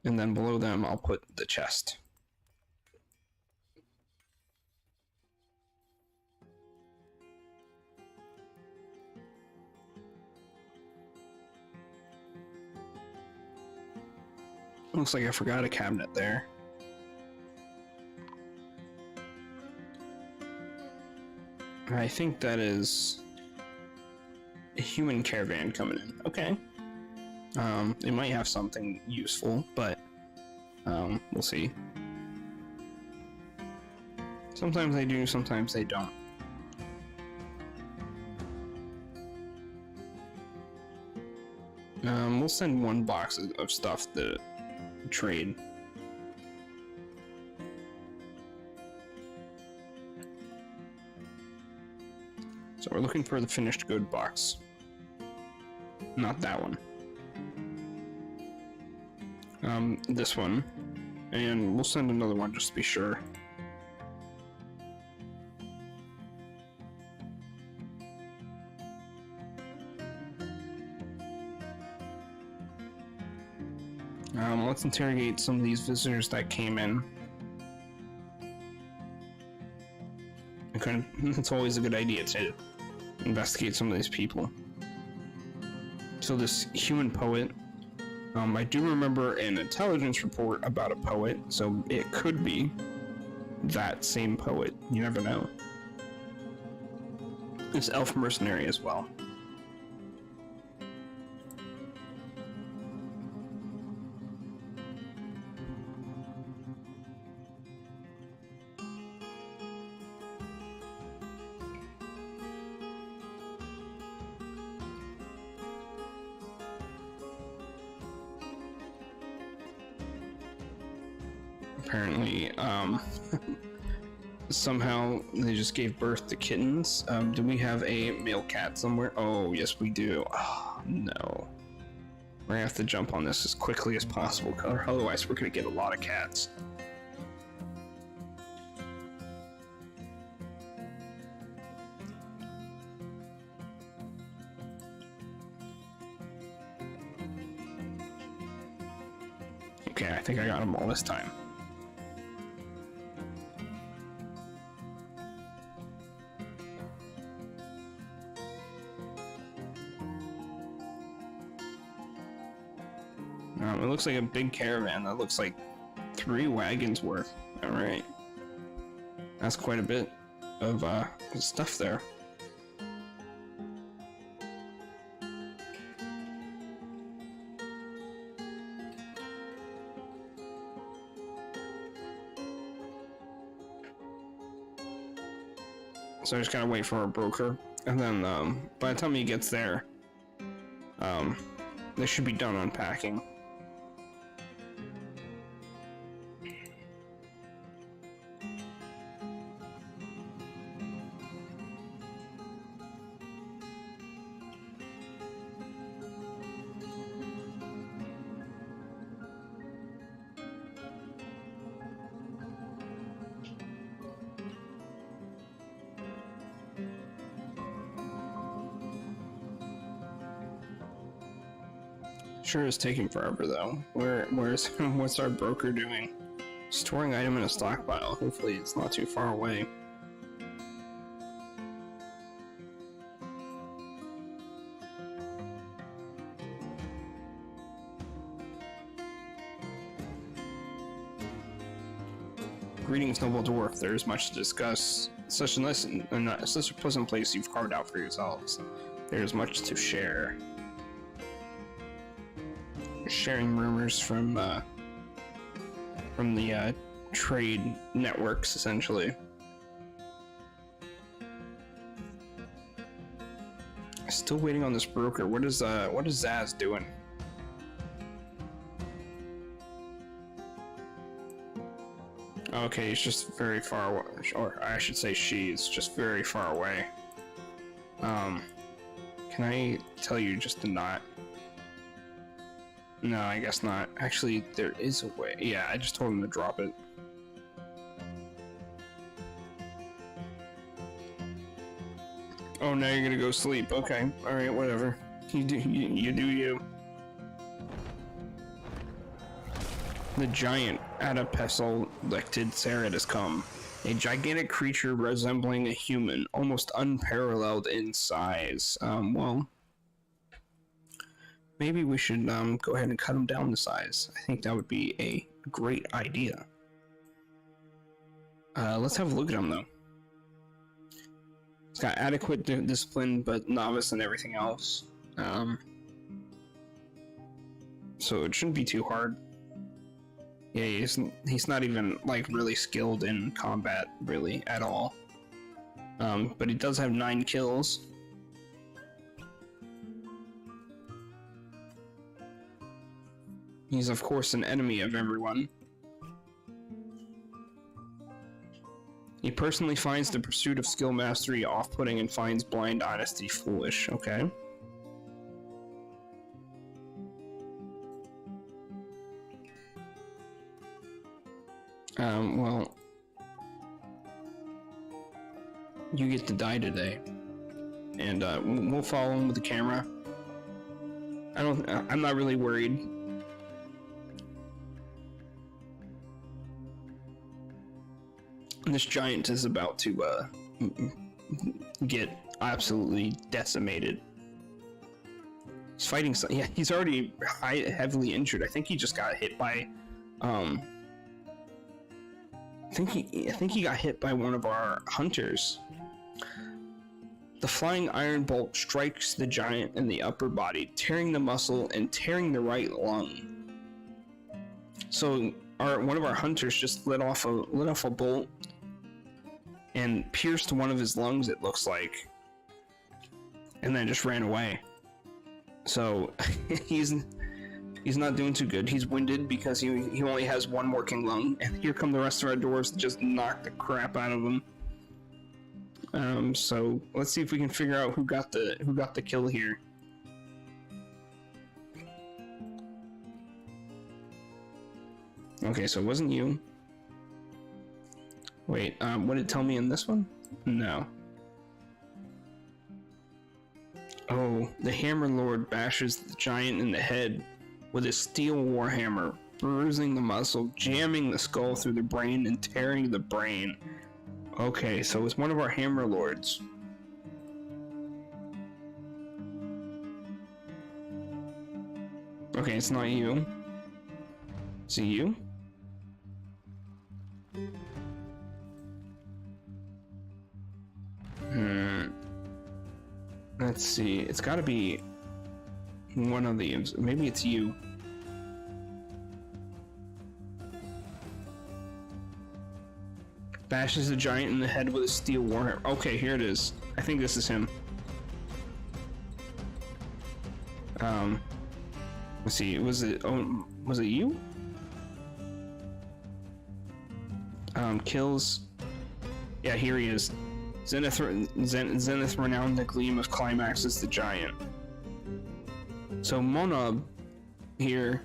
And then below them, I'll put the chest. Looks like I forgot a cabinet there. I think that is a human caravan coming in. Okay. They might have something useful, but we'll see. Sometimes they do, sometimes they don't. We'll send one box of stuff to trade. So we're looking for the finished good box. Not that one. This one. And we'll send another one just to be sure. Let's interrogate some of these visitors that came in. It's always a good idea to investigate some of these people. So this human poet, I do remember an intelligence report about a poet, so it could be that same poet. You never know. This elf mercenary as well. Apparently, somehow they just gave birth to kittens. Do we have a male cat somewhere? Oh, yes we do. Oh, no. We're gonna have to jump on this as quickly as possible, otherwise we're gonna get a lot of cats. Okay, I think I got them all this time. It looks like a big caravan. That looks like 3 wagons worth. Alright. That's quite a bit of stuff there. So I just gotta wait for our broker, and then by the time he gets there, they should be done unpacking. Sure is taking forever though. What's our broker doing? Storing item in a stockpile. Hopefully it's not too far away. Greetings, noble dwarf. There is much to discuss. Such a pleasant place you've carved out for yourselves. There is much to share. Sharing rumors from the trade networks, essentially. Still waiting on this broker. What is Zaz doing? Okay, he's just very far away, or I should say she's just very far away. Can I tell you just to not? No, I guess not. Actually, there is a way. Yeah, I just told him to drop it. Oh, now you're gonna go sleep. Okay, alright, whatever. You do you. The giant Adapesal-lected Sarid has come. A gigantic creature resembling a human, almost unparalleled in size. Well... maybe we should go ahead and cut him down to size. I think that would be a great idea. Let's have a look at him though. He's got adequate discipline, but novice and everything else. So it shouldn't be too hard. Yeah, he's not even like really skilled in combat really at all. But he does have 9 kills. He's of course an enemy of everyone. He personally finds the pursuit of skill mastery off-putting and finds blind honesty foolish. Okay. Well, you get to die today, and we'll follow him with the camera. I'm not really worried. This giant is about to get absolutely decimated. He's fighting. Yeah, he's already heavily injured. I think he just got hit by. I think he got hit by one of our hunters. The flying iron bolt strikes the giant in the upper body, tearing the muscle and tearing the right lung. So one of our hunters just lit off a bolt and pierced one of his lungs, it looks like, and then just ran away. So he's not doing too good. He's winded because he only has one working lung, and here come the rest of our dwarves to just knock the crap out of him. So let's see if we can figure out who got the kill here. Okay, so it wasn't you. Wait, what did it tell me in this one? No. Oh, the Hammer Lord bashes the giant in the head with his steel warhammer, bruising the muscle, jamming the skull through the brain, and tearing the brain. Okay, so it's one of our Hammer Lords. Okay, it's not you. Is it you? Let's see. It's gotta be one of these. Maybe it's you. Bashes the giant in the head with a steel warhammer. Okay, here it is. I think this is him. Let's see. Was it you? Kills. Yeah, here he is. Zenith renowned the gleam of climaxes the giant. So Monob here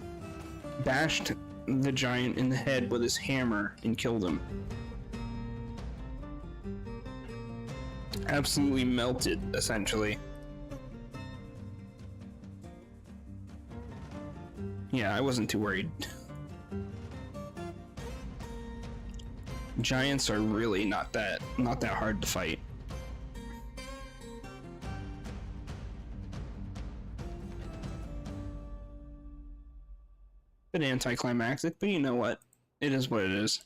bashed the giant in the head with his hammer and killed him. Absolutely melted, essentially. Yeah, I wasn't too worried. Giants are really not that hard to fight. Bit anticlimactic, but you know what? It is what it is.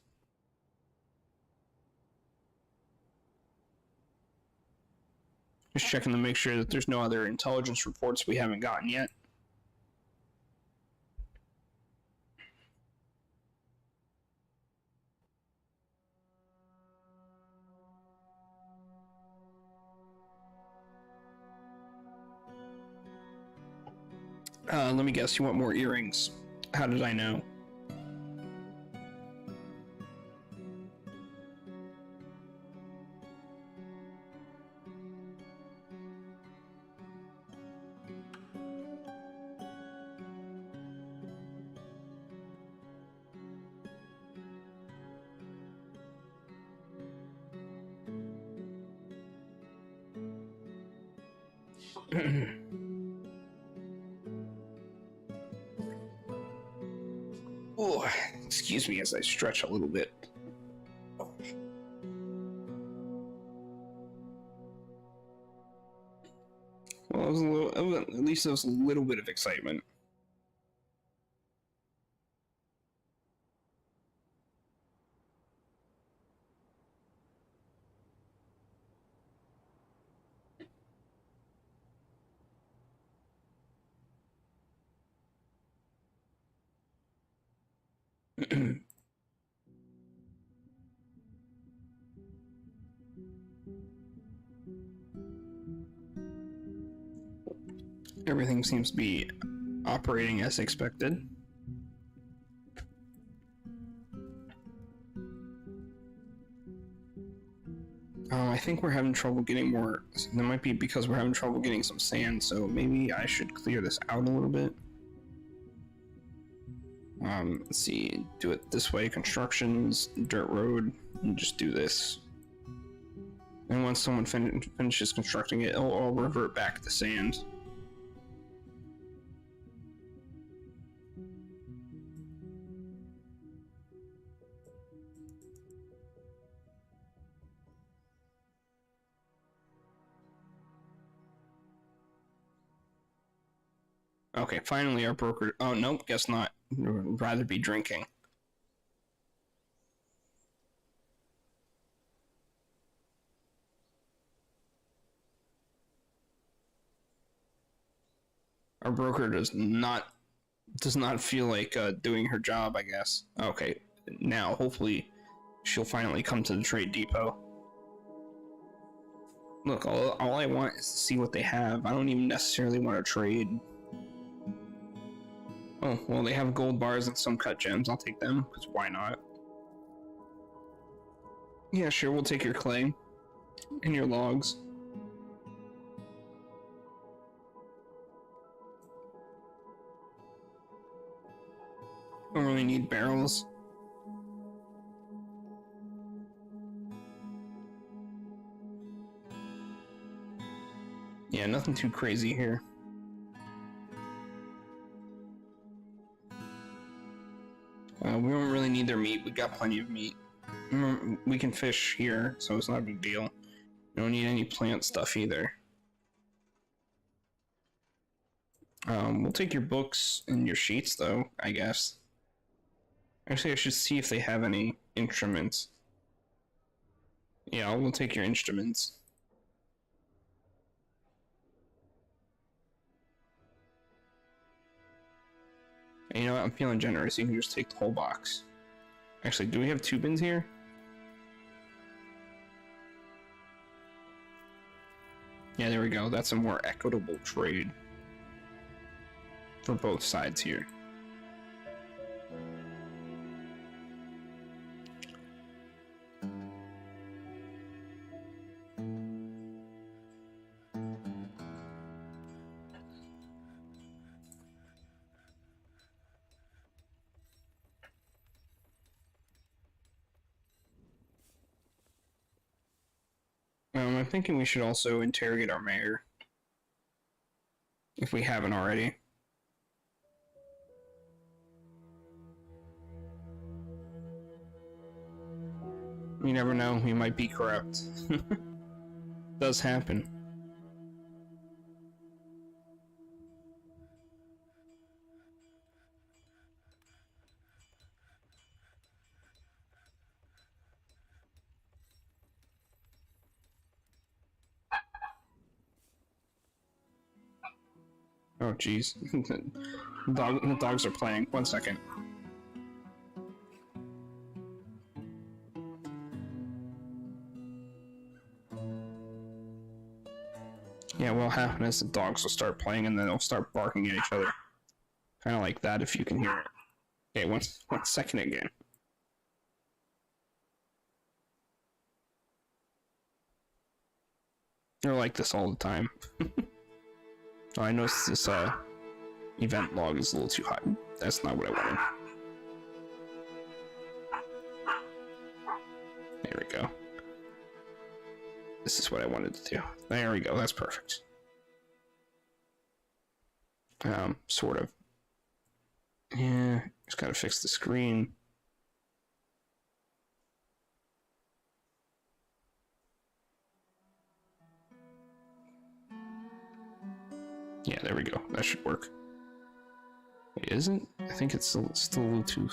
Just checking to make sure that there's no other intelligence reports we haven't gotten yet. Let me guess, you want more earrings. How did I know? Oh, excuse me as I stretch a little bit. Well, it was a little, at least there was a little bit of excitement. Everything seems to be operating as expected. I think we're having trouble getting more. That might be because we're having trouble getting some sand, so maybe I should clear this out a little bit. Let's see, do it this way, constructions, dirt road, and just do this. And once someone finishes constructing it, it'll revert back to sand. Okay, finally our broker. Oh, nope, guess not. Would rather be drinking. Our broker does not feel like doing her job, I guess. Okay, now hopefully she'll finally come to the trade depot. Look, all I want is to see what they have. I don't even necessarily want to trade. Oh, well, they have gold bars and some cut gems. I'll take them, because why not? Yeah, sure, we'll take your clay and your logs. Don't really need barrels. Yeah, nothing too crazy here. We don't really need their meat. We got plenty of meat. We can fish here, so it's not a big deal. We don't need any plant stuff either. We'll take your books and your sheets, though, I guess. Actually, I should see if they have any instruments. Yeah, we'll take your instruments. And you know what? I'm feeling generous. You can just take the whole box. Actually, do we have 2 bins here? Yeah, there we go. That's a more equitable trade for both sides here. I'm thinking we should also interrogate our mayor, if we haven't already. You never know, he might be corrupt. Does happen. Oh, jeez. The dogs are playing. 1 second. Yeah, what'll happen is the dogs will start playing and then they'll start barking at each other. Kind of like that if you can hear it. Okay, one second again. They're like this all the time. Oh, I noticed this event log is a little too high. That's not what I wanted. There we go. This is what I wanted to do. There we go, that's perfect. Sort of. Yeah, just gotta fix the screen. Yeah, there we go. That should work. Wait, isn't? I think it's still a little too...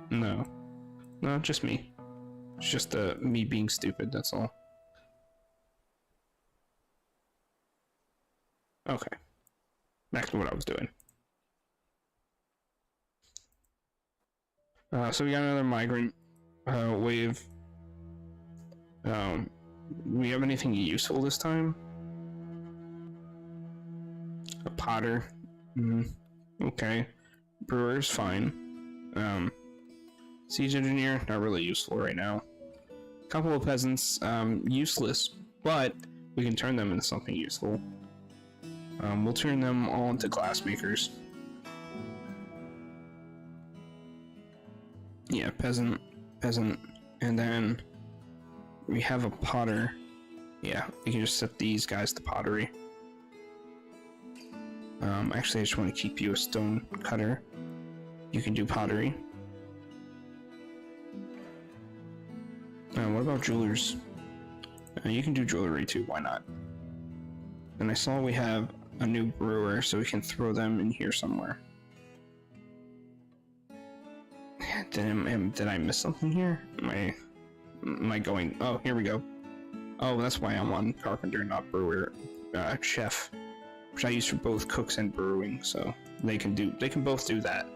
No. No, just me. It's just me being stupid, that's all. Okay. Back to what I was doing. So we got another migrant wave. We have anything useful this time? A potter. Okay. Brewer's fine. Siege engineer, not really useful right now. couple of peasants, useless, but we can turn them into something useful. We'll turn them all into glassmakers. Yeah, peasant, and then we have a potter. Yeah, we can just set these guys to pottery. Actually, I just want to keep you a stone cutter. You can do pottery. What about jewelers? You can do jewelry too, why not? And I saw we have a new brewer, so we can throw them in here somewhere. Did I miss something here? Am I going? Oh, here we go. Oh, that's why I'm on carpenter, not brewer. Chef, which I use for both cooks and brewing, so they can both do that.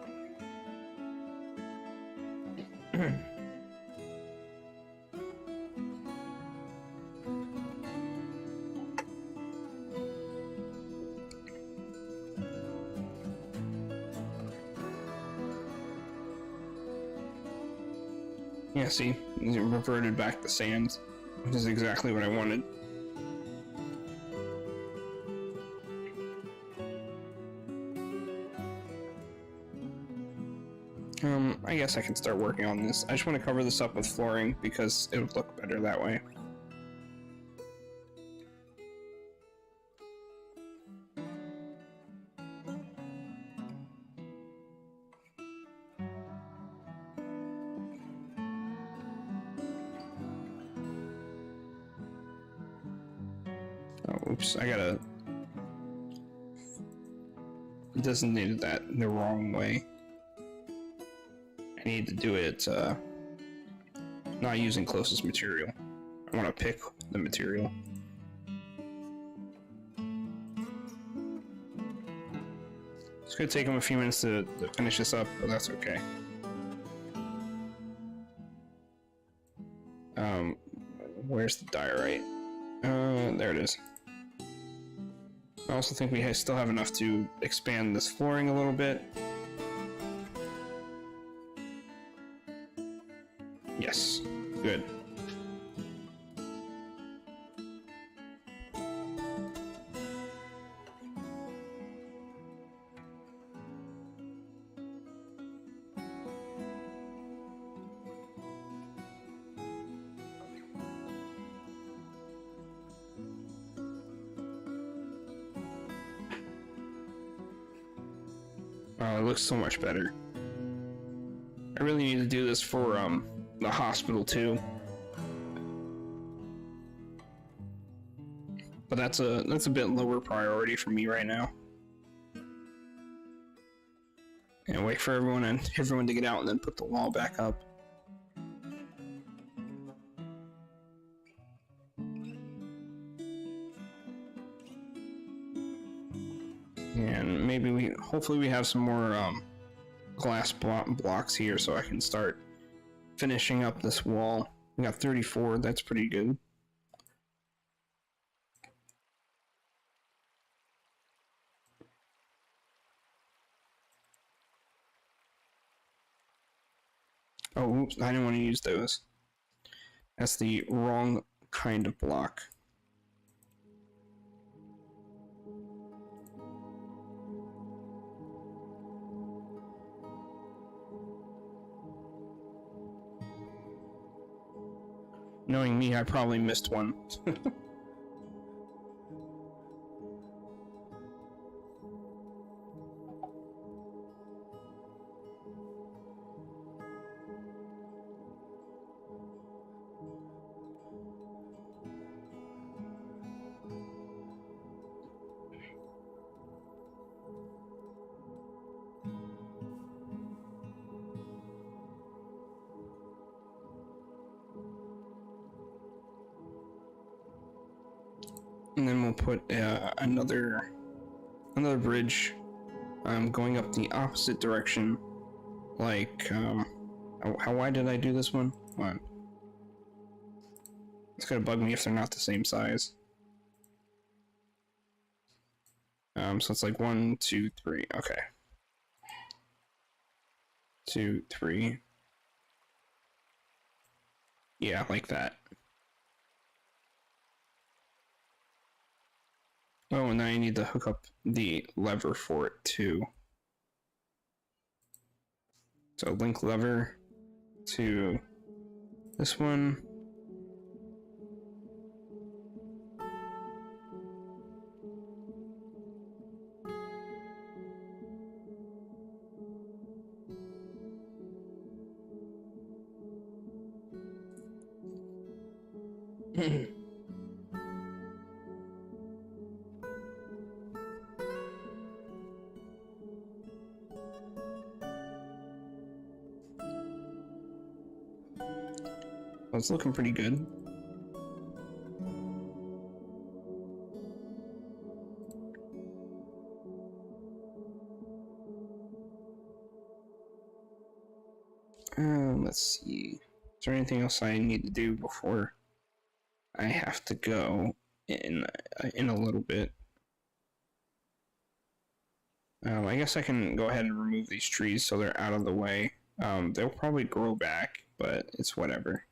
Yeah, see, it reverted back to sand, which is exactly what I wanted. I guess I can start working on this. I just want to cover this up with flooring because it would look better that way. Oh, oops, I gotta... designated that the wrong way. I need to do it, not using closest material. I want to pick the material. It's gonna take them a few minutes to finish this up, but that's okay. Where's the diorite? There it is. I also think we still have enough to expand this flooring a little bit. Yes, good. Oh, it looks so much better. I really need to do this for the hospital too. But that's a bit lower priority for me right now. And wait for everyone to get out and then put the wall back up. And maybe hopefully we have some more glass blocks here so I can start finishing up this wall. We got 34, that's pretty good. Oh, oops, I didn't want to use those. That's the wrong kind of block. Knowing me, I probably missed one. And then we'll put another bridge going up the opposite direction. Like, how wide did I do this one? What? It's gonna bug me if they're not the same size. So it's like 1, 2, 3. Okay. 2, 3. Yeah, like that. Oh, and now I need to hook up the lever for it too. So link lever to this one. Well, it's looking pretty good. Let's see. Is there anything else I need to do before I have to go in a little bit? I guess I can go ahead and remove these trees so they're out of the way. They'll probably grow back, but it's whatever.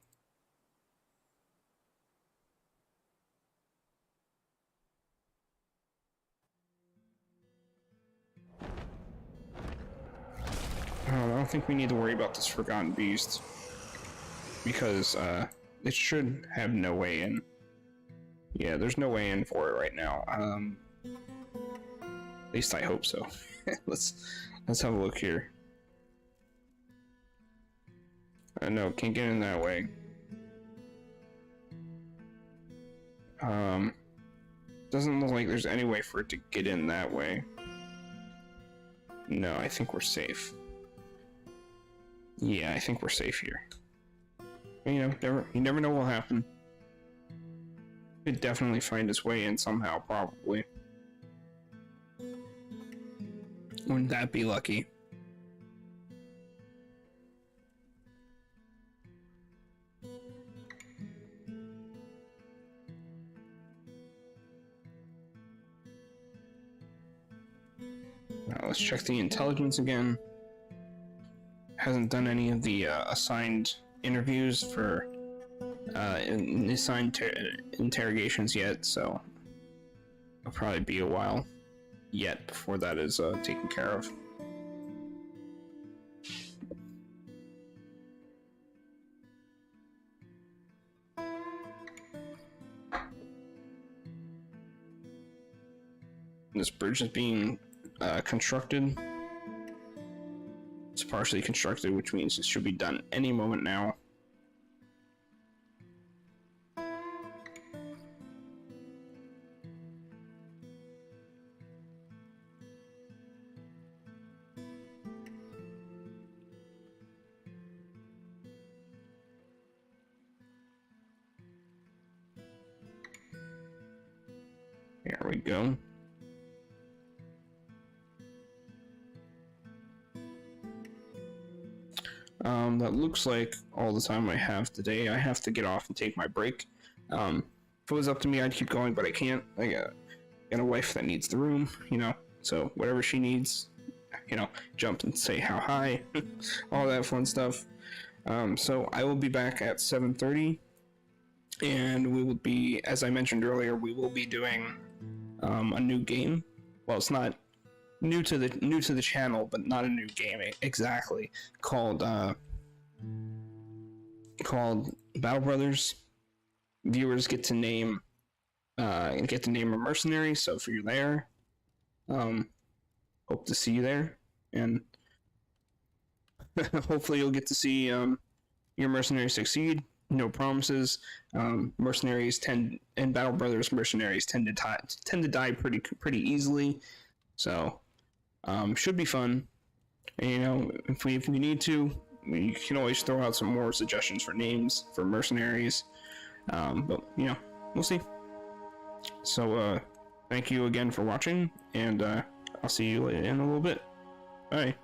I don't think we need to worry about this Forgotten Beast, because it should have no way in. Yeah, there's no way in for it right now. At least I hope so. let's have a look here. No, can't get in that way. Doesn't look like there's any way for it to get in that way. No, I think we're safe. Yeah, I think we're safe here. You know, you never know what'll happen. Could definitely find its way in somehow, probably. Wouldn't that be lucky? Now let's check the intelligence again. Hasn't done any of the assigned interviews for assigned interrogations yet, so it'll probably be a while yet before that is taken care of. This bridge is being constructed. It's partially constructed, which means it should be done any moment now. There we go. That looks like all the time I have today. I have to get off and take my break. If it was up to me, I'd keep going, but I can't. I got a wife that needs the room, you know, so whatever she needs, you know, jump and say how high, all that fun stuff. So I will be back at 7:30, and we will be, as I mentioned earlier, we will be doing a new game. Well, it's not new to the channel, but not a new game exactly, called Battle Brothers. Viewers get to name a mercenary, so if you're there, hope to see you there, and hopefully you'll get to see your mercenary succeed. No promises. Mercenaries and Battle Brothers mercenaries tend to die pretty easily, so should be fun. And, you know, if we need to, we can always throw out some more suggestions for names for mercenaries. But you know, we'll see. So thank you again for watching, and I'll see you in a little bit. Bye.